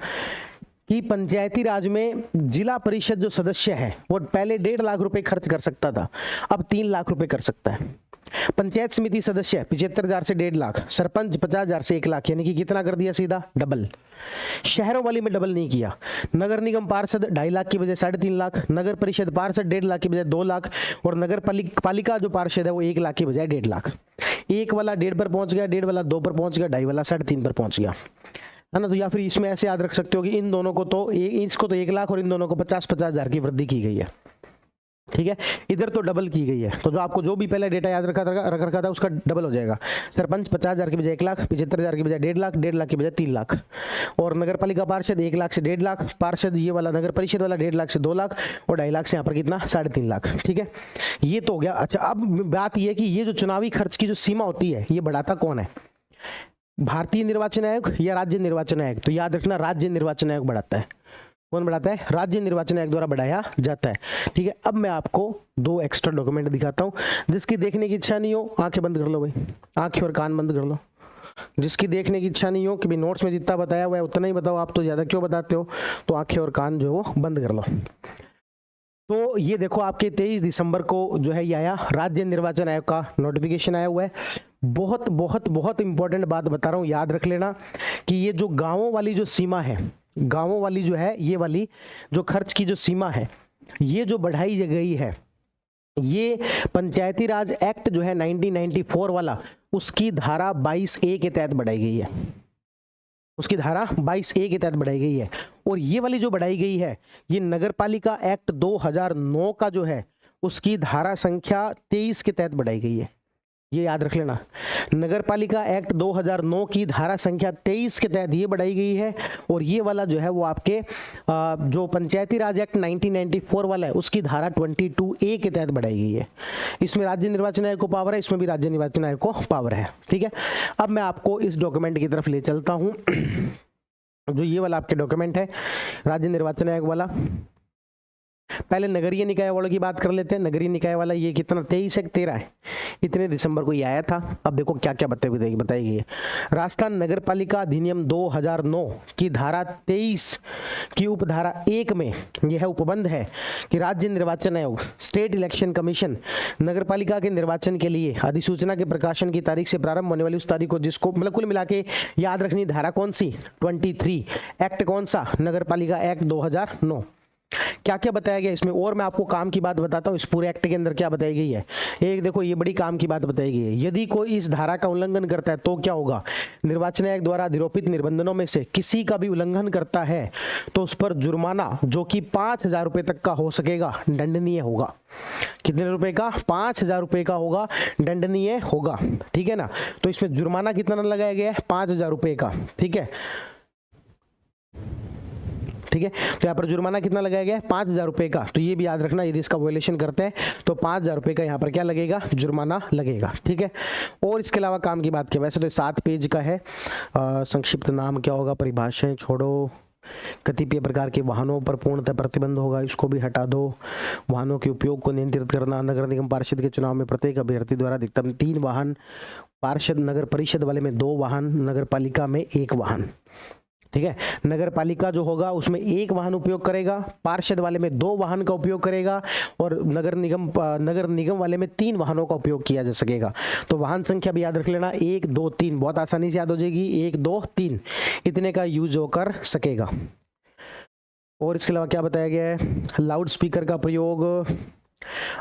कि पंचायती राज में जिला परिषद जो सदस्य है वो पहले 1.5 लाख रुपए खर्च कर सकता था, अब 3 लाख रुपए कर सकता है। पंचायत समिति सदस्य 75,000 से 1.5 लाख, सरपंच 50,000 से 1 लाख, यानी कि कितना कर दिया, सीधा डबल। शहरों वाली में डबल नहीं किया। नगर निगम पार्षद 2.5 लाख की बजाय 3.5 लाख, नगर परिषद पार्षद 1.5 लाख की बजाय 2 लाख, और नगर पालिका जो पार्षद है वो 1 लाख की बजाय 1.5 लाख। एक वाला 1.5 पर पहुंच गया, 1.5 वाला 2 पर पहुंच गया, 2.5 वाला 3.5 पर पहुंच गया, है ना। तो या फिर इसमें ऐसे याद रख सकते हो कि इन दोनों को तो इसको तो 1 लाख और इन दोनों को 50,000 हजार की वृद्धि की गई है। ठीक है, इधर तो डबल की गई है, तो जो आपको जो भी पहले डेटा याद रखा था उसका डबल हो जाएगा। सरपंच 50,000 की बजाय 1 लाख, 75,000 की बजाय 1.5 लाख, 1.5 लाख की बजाय 3 लाख, और नगर पालिका पार्षद 1 लाख से 1.5 लाख, पार्षद ये वाला नगर परिषद वाला 1.5 लाख से 2 लाख, और 2.5 लाख से यहाँ पर कितना, 3.5 लाख। ठीक है, ये तो हो गया। अच्छा, अब बात यह है कि ये जो चुनावी खर्च की जो सीमा होती है ये बढ़ाता कौन है, भारतीय निर्वाचन आयोग या राज्य निर्वाचन आयोग? तो याद रखना, राज्य निर्वाचन आयोग बढ़ाता है। कौन बढ़ाता है? राज्य निर्वाचन आयोग द्वारा बढ़ाया जाता है। ठीक है, अब मैं आपको 2 एक्स्ट्रा डॉक्यूमेंट दिखाता हूं। जिसकी देखने की इच्छा नहीं हो आंखें बंद कर लो भाई, आंखें और कान बंद कर लो। जिसकी देखने की इच्छा नहीं हो कि भाई नोट्स में जितना बताया हुआ है उतना ही बताओ, आप तो ज्यादा क्यों बताते हो, तो आंखें और कान जो है बंद कर लो। तो ये देखो, आपके 23 दिसंबर को जो है ये आया, राज्य निर्वाचन आयोग का नोटिफिकेशन आया हुआ है। बहुत बहुत बहुत इंपॉर्टेंट बात बता रहा हूँ, याद रख लेना कि ये जो गांवों वाली जो सीमा है, गांवों वाली जो है, ये वाली जो खर्च की जो सीमा है, ये जो बढ़ाई गई है, ये पंचायती राज एक्ट जो है 1994 वाला, उसकी धारा 22A के तहत बढ़ाई गई है। उसकी धारा 22A के तहत बढ़ाई गई है। और ये वाली जो बढ़ाई गई है, ये नगरपालिका एक्ट 2009 का जो है, उसकी धारा संख्या 23 के तहत बढ़ाई गई है। ये याद रख लेना, नगरपालिका एक्ट 2009 की धारा संख्या 23 के तहत ये बढ़ाई गई है। और ये वाला जो है वो आपके जो पंचायती राज एक्ट 1994 वाला है, उसकी धारा 22A के तहत बढ़ाई गई है। इसमें राज्य निर्वाचन आयोग को पावर है, इसमें भी राज्य निर्वाचन आयोग को पावर है। ठीक है, अब मैं आपको इस डॉक्यूमेंट की तरफ ले चलता हूं। जो ये वाला आपके डॉक्यूमेंट है राज्य निर्वाचन आयोग वाला, पहले नगरीय निकाय वालों की बात कर लेते हैं। नगरीय निकाय वाला ये कितना, 23 है 13 है, इतने दिसंबर को ये आया था। अब देखो क्या क्या बताई गई है। राजस्थान नगर पालिका अधिनियम 2009 की धारा 23 की उपधारा 1 में यह उपबंध है कि राज्य निर्वाचन आयोग, स्टेट इलेक्शन कमीशन, नगर पालिका के निर्वाचन के लिए अधिसूचना के प्रकाशन की तारीख से प्रारंभ होने वाली उस तारीख को, जिसको मतलब कुल मिला के याद रखनी धारा कौन सी, 23। एक्ट कौन सा, नगर पालिका एक्ट 2009। क्या क्या बताया गया इसमें, और मैं आपको काम की बात बताता हूँ इस पूरे एक्ट के अंदर क्या बताई गई है। एक देखो, ये बड़ी काम की बात बताई गई है, यदि कोई इस धारा का उल्लंघन करता है तो क्या होगा, निर्वाचन आयोग द्वारा अधिरोपित निबंधनों में से किसी का भी उल्लंघन करता है तो उस पर जुर्माना जो कि 5,000 रुपए तक का हो सकेगा, दंडनीय होगा। कितने रुपए का, 5,000 रुपए का होगा, दंडनीय होगा। ठीक है ना, तो इसमें जुर्माना कितना लगाया गया है, 5,000 रुपए का। ठीक है, ठीक है, तो यहाँ पर जुर्माना कितना लगाया गया है, 5,000 रुपए का। तो ये भी याद रखना, यदि इसका वायलेशन करते हैं तो 5,000 रुपए का यहाँ पर क्या लगेगा, जुर्माना लगेगा। ठीक है, और इसके अलावा काम की बात की, वैसे तो 7 पेज का है, संक्षिप्त नाम क्या होगा, परिभाषाएं छोड़ो, कतिपय प्रकार के वाहनों पर पूर्णतः प्रतिबंध होगा, इसको भी हटा दो। वाहनों के उपयोग को नियंत्रित करना, नगर निगम पार्षद के चुनाव में प्रत्येक अभ्यर्थी द्वारा अधिकतम 3 वाहन, पार्षद नगर परिषद वाले में 2 वाहन, नगर पालिका में 1 वाहन। ठीक है, नगर पालिका जो होगा उसमें 1 वाहन उपयोग करेगा, पार्षद वाले में 2 वाहन का उपयोग करेगा, और नगर निगम वाले में 3 वाहनों का उपयोग किया जा सकेगा। तो वाहन संख्या भी याद रख लेना, 1 2 3, बहुत आसानी से याद हो जाएगी, 1 2 3 इतने का यूज होकर सकेगा। और इसके अलावा क्या बताया गया है, लाउड स्पीकर का प्रयोग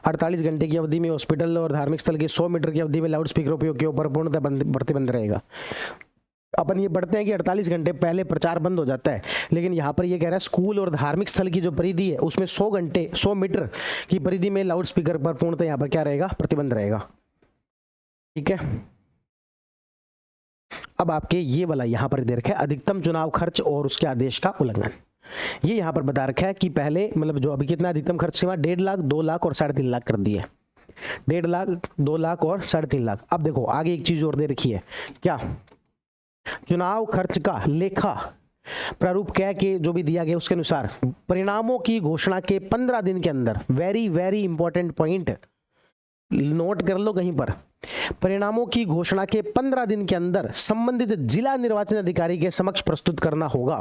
48 घंटे की अवधि में हॉस्पिटल और धार्मिक स्थल के 100 मीटर की अवधि में लाउड स्पीकर उपयोग के ऊपर पूर्णतः प्रतिबंध रहेगा। अपन ये पढ़ते हैं कि 48 घंटे पहले प्रचार बंद हो जाता है, लेकिन यहाँ पर ये कह रहा है स्कूल और धार्मिक स्थल की जो परिधि है उसमें 100 मीटर की परिधि में लाउड स्पीकर पर पूर्णतः यहाँ पर क्या रहेगा, प्रतिबंध रहेगा। ठीक है, अब आपके ये वाला यहाँ पर दे रखा है अधिकतम चुनाव खर्च और उसके आदेश का उल्लंघन। ये यहाँ पर बता रखा है कि पहले मतलब जो अभी कितना अधिकतम खर्च सीमा 1.5 लाख, 2 लाख और 3.5 लाख कर दिए। 1.5 लाख, 2 लाख और 3.5 लाख। अब देखो आगे एक चीज और दे रखी है, क्या? चुनाव खर्च का लेखा प्रारूप कह के जो भी दिया गया उसके अनुसार परिणामों की घोषणा के 15 दिन के अंदर, very very important point note कर लो कहीं पर, परिणामों की घोषणा के 15 दिन के अंदर संबंधित जिला निर्वाचन अधिकारी के समक्ष प्रस्तुत करना होगा।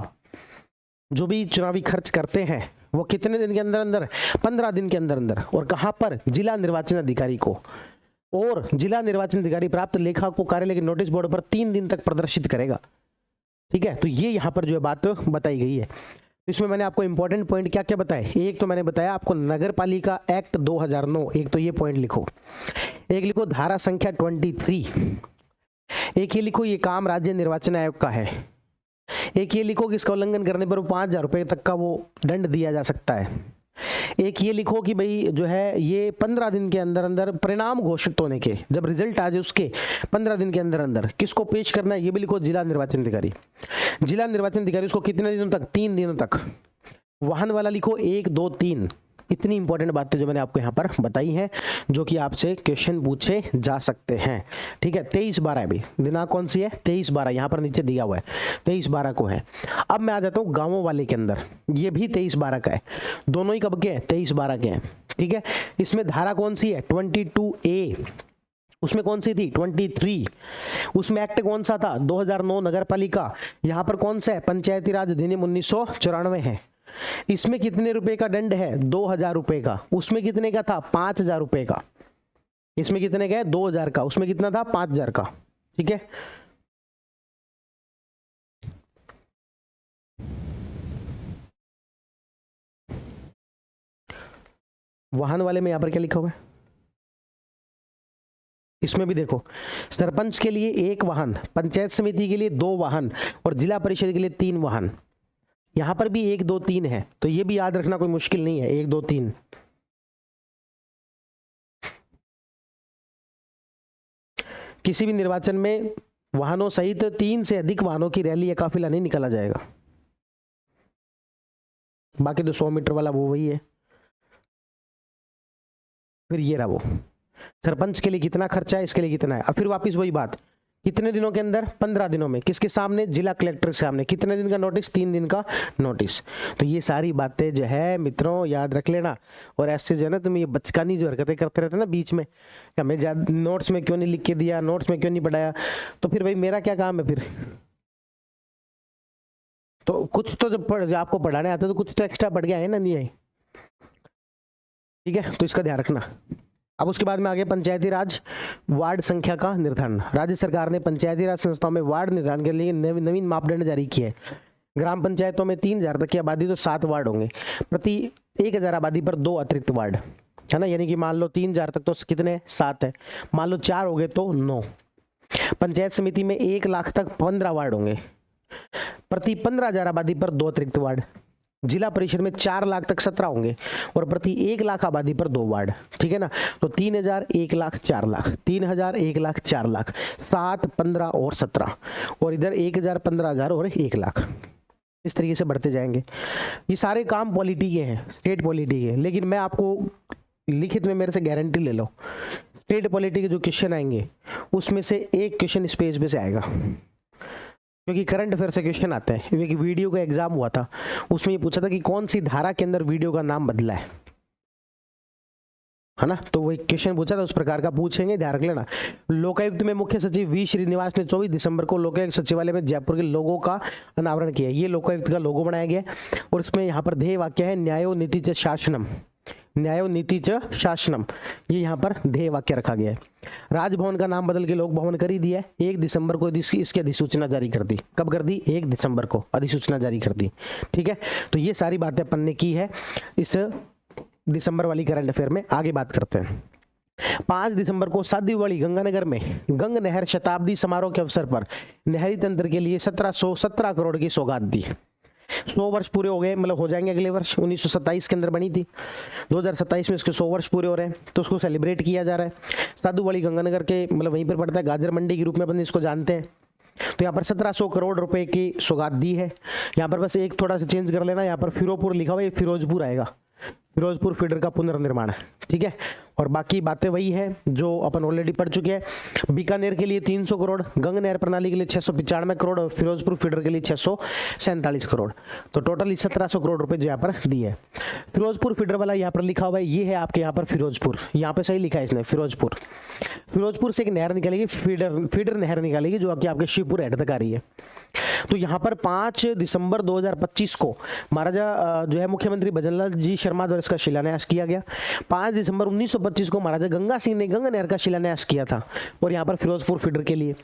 जो भी चुनावी खर्च करते हैं वो कितने दिन के अंदर अंदर? 15 दिन के अंदर अंदर। और कहां पर? जिला निर्वाचन अधिकारी को। और जिला निर्वाचन अधिकारी प्राप्त लेखा को कार्यालय के नोटिस बोर्ड पर 3 दिन तक प्रदर्शित करेगा। ठीक है, तो ये यहां पर जो है बात बताई गई है। इसमें मैंने आपको इंपॉर्टेंट पॉइंट क्या क्या बताए? एक तो मैंने बताया आपको नगर पालिका एक्ट 2009, एक तो ये पॉइंट लिखो। एक लिखो धारा संख्या 23। एक ये लिखो ये काम राज्य निर्वाचन आयोग का है। एक ये लिखो कि इसका उल्लंघन करने पर 5,000 रुपए तक का वो दंड दिया जा सकता है। एक ये लिखो कि भाई जो है ये 15 दिन के अंदर अंदर परिणाम घोषित होने के, जब रिजल्ट आ जाए उसके 15 दिन के अंदर अंदर किसको पेश करना है, ये भी लिखो जिला निर्वाचन अधिकारी। जिला निर्वाचन अधिकारी उसको कितने दिनों तक? 3 दिनों तक। वाहन वाला लिखो 1, 2, 3। इतनी इंपॉर्टेंट बातें जो मैंने आपको यहाँ पर बताई हैं, जो कि आपसे क्वेश्चन पूछे जा सकते हैं। ठीक है, 23/12 है भाई, दिनांक कौन सी है? 23/12, यहाँ पर नीचे दिया हुआ है 23/12 को है। अब मैं आ जाता हूँ गाँवों वाले के अंदर, ये भी 23/12 का है, दोनों ही कब के हैं? 23/12 के हैं। ठीक है, इसमें धारा कौन सी है? 22A। उसमें कौन सी थी? 23। उसमें एक्ट कौन सा था? 2009 नगर पालिका। यहाँ पर कौन सा है? पंचायती राज अधिनियम 1994 है। इसमें कितने रुपए का दंड है? 2,000 रुपए का। उसमें कितने का था? 5,000 रुपए का। इसमें कितने का है? 2,000 का। उसमें कितना था? 5,000 का। ठीक है, वाहन वाले में यहां पर क्या लिखा हुआ है? इसमें भी देखो, सरपंच के लिए 1 वाहन, पंचायत समिति के लिए 2 वाहन और जिला परिषद के लिए 3 वाहन। यहां पर भी 1, 2, 3 है, तो ये भी याद रखना कोई मुश्किल नहीं है। 1, 2, 3। किसी भी निर्वाचन में वाहनों सहित 3 से अधिक वाहनों की रैली या काफिला नहीं निकाला जाएगा। बाकी तो 100 मीटर वाला वो वही है। फिर ये रहा वो सरपंच के लिए कितना खर्चा है, इसके लिए कितना है। अब फिर वापस वही बात, कितने दिनों के अंदर? 15 दिनों में। किसके सामने? जिला कलेक्टर के सामने। कितने दिन का नोटिस? 3 दिन का नोटिस। तो ये सारी बातें जो है मित्रों याद रख लेना। और ऐसे जो है ना तुम ये बचकानी जो हरकतें करते रहते ना बीच में, हमें ज्यादा नोट्स में क्यों नहीं लिख के दिया, नोट्स में क्यों नहीं पढ़ाया, तो फिर भाई मेरा क्या काम है फिर? तो कुछ तो जो आपको पढ़ाने आता है तो कुछ तो एक्स्ट्रा पढ़ गया है ना, नहीं है? ठीक है, तो इसका ध्यान रखना। अब उसके बाद में आगे पंचायती राज वार्ड संख्या का निर्धारण। राज्य सरकार ने पंचायती राज संस्थाओं में वार्ड निर्धारण के लिए नवीन मापदंड जारी किए। ग्राम पंचायतों में 3,000 तक की आबादी तो 7 वार्ड होंगे, प्रति 1,000 आबादी पर 2 अतिरिक्त वार्ड, है ना। यानी कि मान लो 3,000 तक तो कितने? 7 है। मान लो 4 हो गए तो 9। पंचायत समिति में 1 लाख तक 15 वार्ड होंगे, प्रति 15,000 आबादी पर 2 अतिरिक्त वार्ड। जिला परिषद में 4 लाख तक 17 होंगे और प्रति 1 लाख आबादी पर 2 वार्ड। ठीक है ना, तो 3,000, 1 लाख, 4 लाख, 3,000, 1 लाख, 4 लाख, 7, 15 और 17, और इधर 1,000, 15,000 और 1 लाख। इस तरीके से बढ़ते जाएंगे। ये सारे काम पॉलिटी के हैं, स्टेट पॉलिटी के। लेकिन मैं आपको लिखित में मेरे से गारंटी ले लो, स्टेट पॉलिटी के जो क्वेश्चन आएंगे उसमें से एक क्वेश्चन इस पेज पे से आएगा, क्योंकि करंट अफेयर से क्वेश्चन आते हैं। एक वीडियो का एग्जाम हुआ था, उसमें ये पूछा था कि कौन सी धारा के अंदर वीडियो का नाम बदला है ना। तो वो एक क्वेश्चन पूछा था, उस प्रकार का पूछेंगे, ध्यान रख लेना। लोकायुक्त में मुख्य सचिव वी श्रीनिवास ने 24 दिसंबर को लोकायुक्त सचिवालय में जयपुर के लोगो का अनावरण किया। ये लोकायुक्त का लोगो बनाया गया और इसमें यहाँ पर ध्येय वाक्य है न्यायो नीति च शासनम, न्यायो नीति च शासनम, ये यहाँ पर ध्येय वाक्य रखा गया है। राजभवन का नाम बदल के लोक भवन कर ही दिया है। 1 दिसंबर को इसकी अधिसूचना जारी कर दी। कब कर दी? 1 दिसंबर को अधिसूचना जारी कर दी। ठीक है, तो ये सारी बातें अपन ने की है इस दिसंबर वाली करंट अफेयर में। आगे बात करते हैं। 5 दिसंबर को सादिवाली गंगानगर में गंग नहर शताब्दी समारोह के अवसर पर नहरी तंत्र के लिए 1717 करोड़ की सौगात दी। 100 वर्ष पूरे हो गए, मतलब हो जाएंगे अगले वर्ष। 1927 के अंदर बनी थी, 2027 में इसके 100 वर्ष पूरे हो रहे हैं, तो उसको सेलिब्रेट किया जा रहा है। साधुवाली गंगानगर के मतलब वहीं पर पड़ता है, गाजर मंडी के रूप में अपन इसको जानते हैं। तो यहाँ पर 1700 करोड़ रुपए की सौगात दी है। यहाँ पर बस एक थोड़ा सा चेंज कर लेना, यहाँ पर फिरोजपुर लिखा हुआ है, फिरोजपुर आएगा। फिरोजपुर फीडर का पुनर्निर्माण, ठीक है। और बाकी बातें वही है जो अपन ऑलरेडी पढ़ चुके हैं। बीकानेर के लिए 300 करोड़, गंग नहर प्रणाली के लिए 695 करोड़ और फिरोजपुर फीडर के लिए 647 करोड़। तो टोटल 1700 करोड़ रुपए जो यहाँ पर दिए है। फिरोजपुर फीडर वाला यहाँ पर लिखा हुआ है, ये है आपके यहाँ पर फिरोजपुर, यहाँ पे सही लिखा है इसने फिरोजपुर। फिरोजपुर से एक नहर निकालेगी, फीडर नहर निकालेगी जो आपके शिवपुर हेड तक आ रही है। तो यहाँ पर 5 दिसंबर 2025 को महाराजा जो है मुख्यमंत्री भजनलाल जी शर्मा द्वारा इसका शिलान्यास किया गया। 5 दिसंबर 1925 को महाराजा गंगा सिंह ने गंगा नहर का शिलान्यास किया था और यहाँ पर फिरोजपुर फीडर के लिए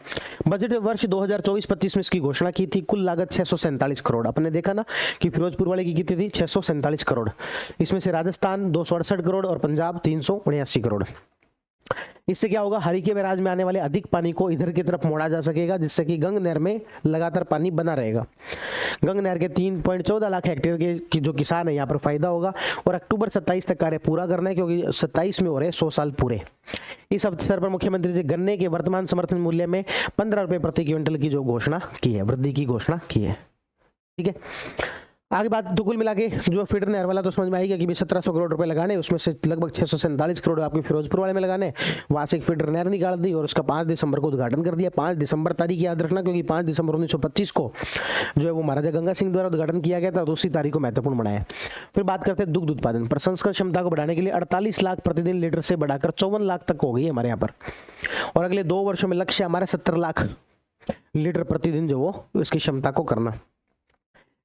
बजट वर्ष 2024-25 में इसकी घोषणा की थी। कुल लागत 647 करोड़। अपने देखा ना कि फिरोजपुर वाले की कितनी थी, 647 करोड़। इसमें से राजस्थान 268 करोड़ और पंजाब 379 करोड़। इससे क्या होगा, हरिके बैराज में आने वाले अधिक पानी को इधर की तरफ मोड़ा जा सकेगा, जिससे कि गंग नहर में लगातार पानी बना रहेगा। गंग नहर के 3.14 लाख हेक्टेयर के जो किसान है यहाँ पर फायदा होगा। और अक्टूबर 27 तक कार्य पूरा करना है, क्योंकि 27 में हो रहे 100 साल पूरे। इस अवसर पर मुख्यमंत्री जी गन्ने के वर्तमान समर्थन मूल्य में 15 रुपए प्रति क्विंटल की जो घोषणा की है, वृद्धि की घोषणा की है। ठीक है, आगे बात तो कुल मिला के जो फीडर नहर वाला तो समझ में आएगा कि 1700 करोड़ रुपए लगाने, उसमें से लगभग 647 करोड़ आपके फिरोजपुर वाले में लगाने। वहां से एक फीडर नहर निकाल दी और उसका 5 दिसंबर को उद्घाटन कर दिया। 5 दिसंबर तारीख याद रखना, क्योंकि 5 दिसंबर 1925 को जो है वो महाराजा गंगा सिंह द्वारा उद्घाटन किया गया था, तो उसी तारीख को महत्वपूर्ण बनाया। फिर बात करते हैं दुग्ध उत्पादन। प्रसंस्करण क्षमता को बढ़ाने के लिए 48 लाख प्रतिदिन लीटर से बढ़ाकर 54 लाख तक हो गई है हमारे यहाँ पर। और अगले 2 वर्षों में लक्ष्य हमारा 70 लाख लीटर प्रतिदिन जो वो इसकी क्षमता को करना।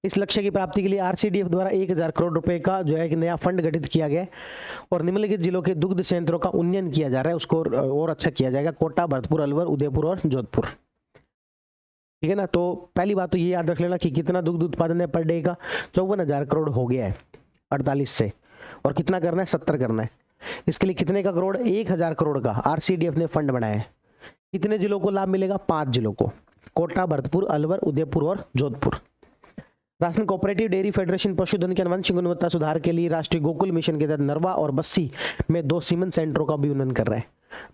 इस लक्ष्य की प्राप्ति के लिए आरसीडीएफ द्वारा 1000 करोड़ रुपए का जो है एक नया फंड गठित किया गया है और निम्नलिखित जिलों के दुग्ध संयंत्रों का उन्नयन किया जा रहा है, उसको और अच्छा किया जाएगा। कोटा, भरतपुर, अलवर, उदयपुर और जोधपुर। ठीक है ना। तो पहली बात तो ये याद रख लेना कि कितना दुग्ध उत्पादन है पर डे का, 54,000 करोड़ हो गया है 48 से। और कितना करना है, 70 करना है। इसके लिए कितने का करोड़, 1000 करोड़ का आरसीडीएफ ने फंड बनाया है। कितने जिलों को लाभ मिलेगा, 5 जिलों को, कोटा, भरतपुर, अलवर, उदयपुर और Jodhpur. Rajasthan cooperative dairy federation पशुधन के आनुवंशिक गुणवत्ता सुधार के लिए राष्ट्रीय गोकुल मिशन के तहत नरवा और बस्सी में 2 सीमेंट सेंटरों का भी उन्नयन कर रहा है।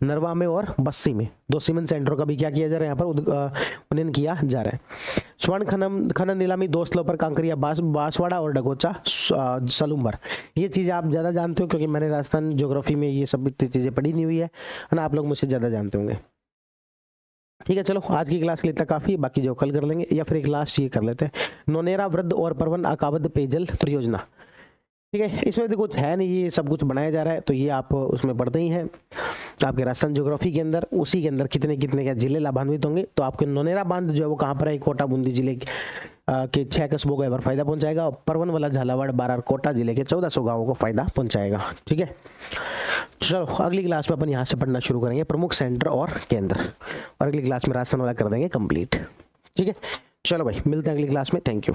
नरवा में और बस्सी में 2 सीमेंट सेंटरों का भी क्या किया जा रहा है, यहाँ पर उन्नयन किया जा रहा है। स्वर्ण खनन नीलामी 2 स्थलों पर कांकरिया, बांसवाड़ा और डगोचा सलूम्बर। ये चीज़ आप ज़्यादा जानते हो, क्योंकि मैंने राजस्थान ज्योग्राफी में ये सब चीज़ें पढ़ी नहीं हुई है ना, आप लोग मुझसे ज़्यादा जानते होंगे। ठीक है, चलो आज की क्लास के लिए इतना काफ़ी, बाकी जो कल कर लेंगे, या फिर एक लास्ट ये कर लेते हैं, नोनेरा वृद्ध और परवन अकाबद्ध पेयजल परियोजना। ठीक है, इसमें तो कुछ है नहीं, ये सब कुछ बनाया जा रहा है, तो ये आप उसमें पढ़ते ही हैं आपके राजस्थान ज्योग्राफी के अंदर। उसी के अंदर कितने कितने क्या जिले लाभान्वित होंगे। तो आपके नोनेरा बांध जो है वो कहाँ पर है, कोटा बूंदी जिले के 6 कस्बों को फायदा पहुंचाएगा और परवन वाला झालावाड़, बारार, कोटा जिले के 1400 गाँवों को फायदा पहुंचाएगा। ठीक है, चलो अगली क्लास में अपन यहाँ से पढ़ना शुरू करेंगे प्रमुख सेंटर और केंद्र, और अगली क्लास में राजस्थान वाला कर देंगे कंप्लीट। ठीक है, चलो भाई मिलते हैं अगली क्लास में। Thank you.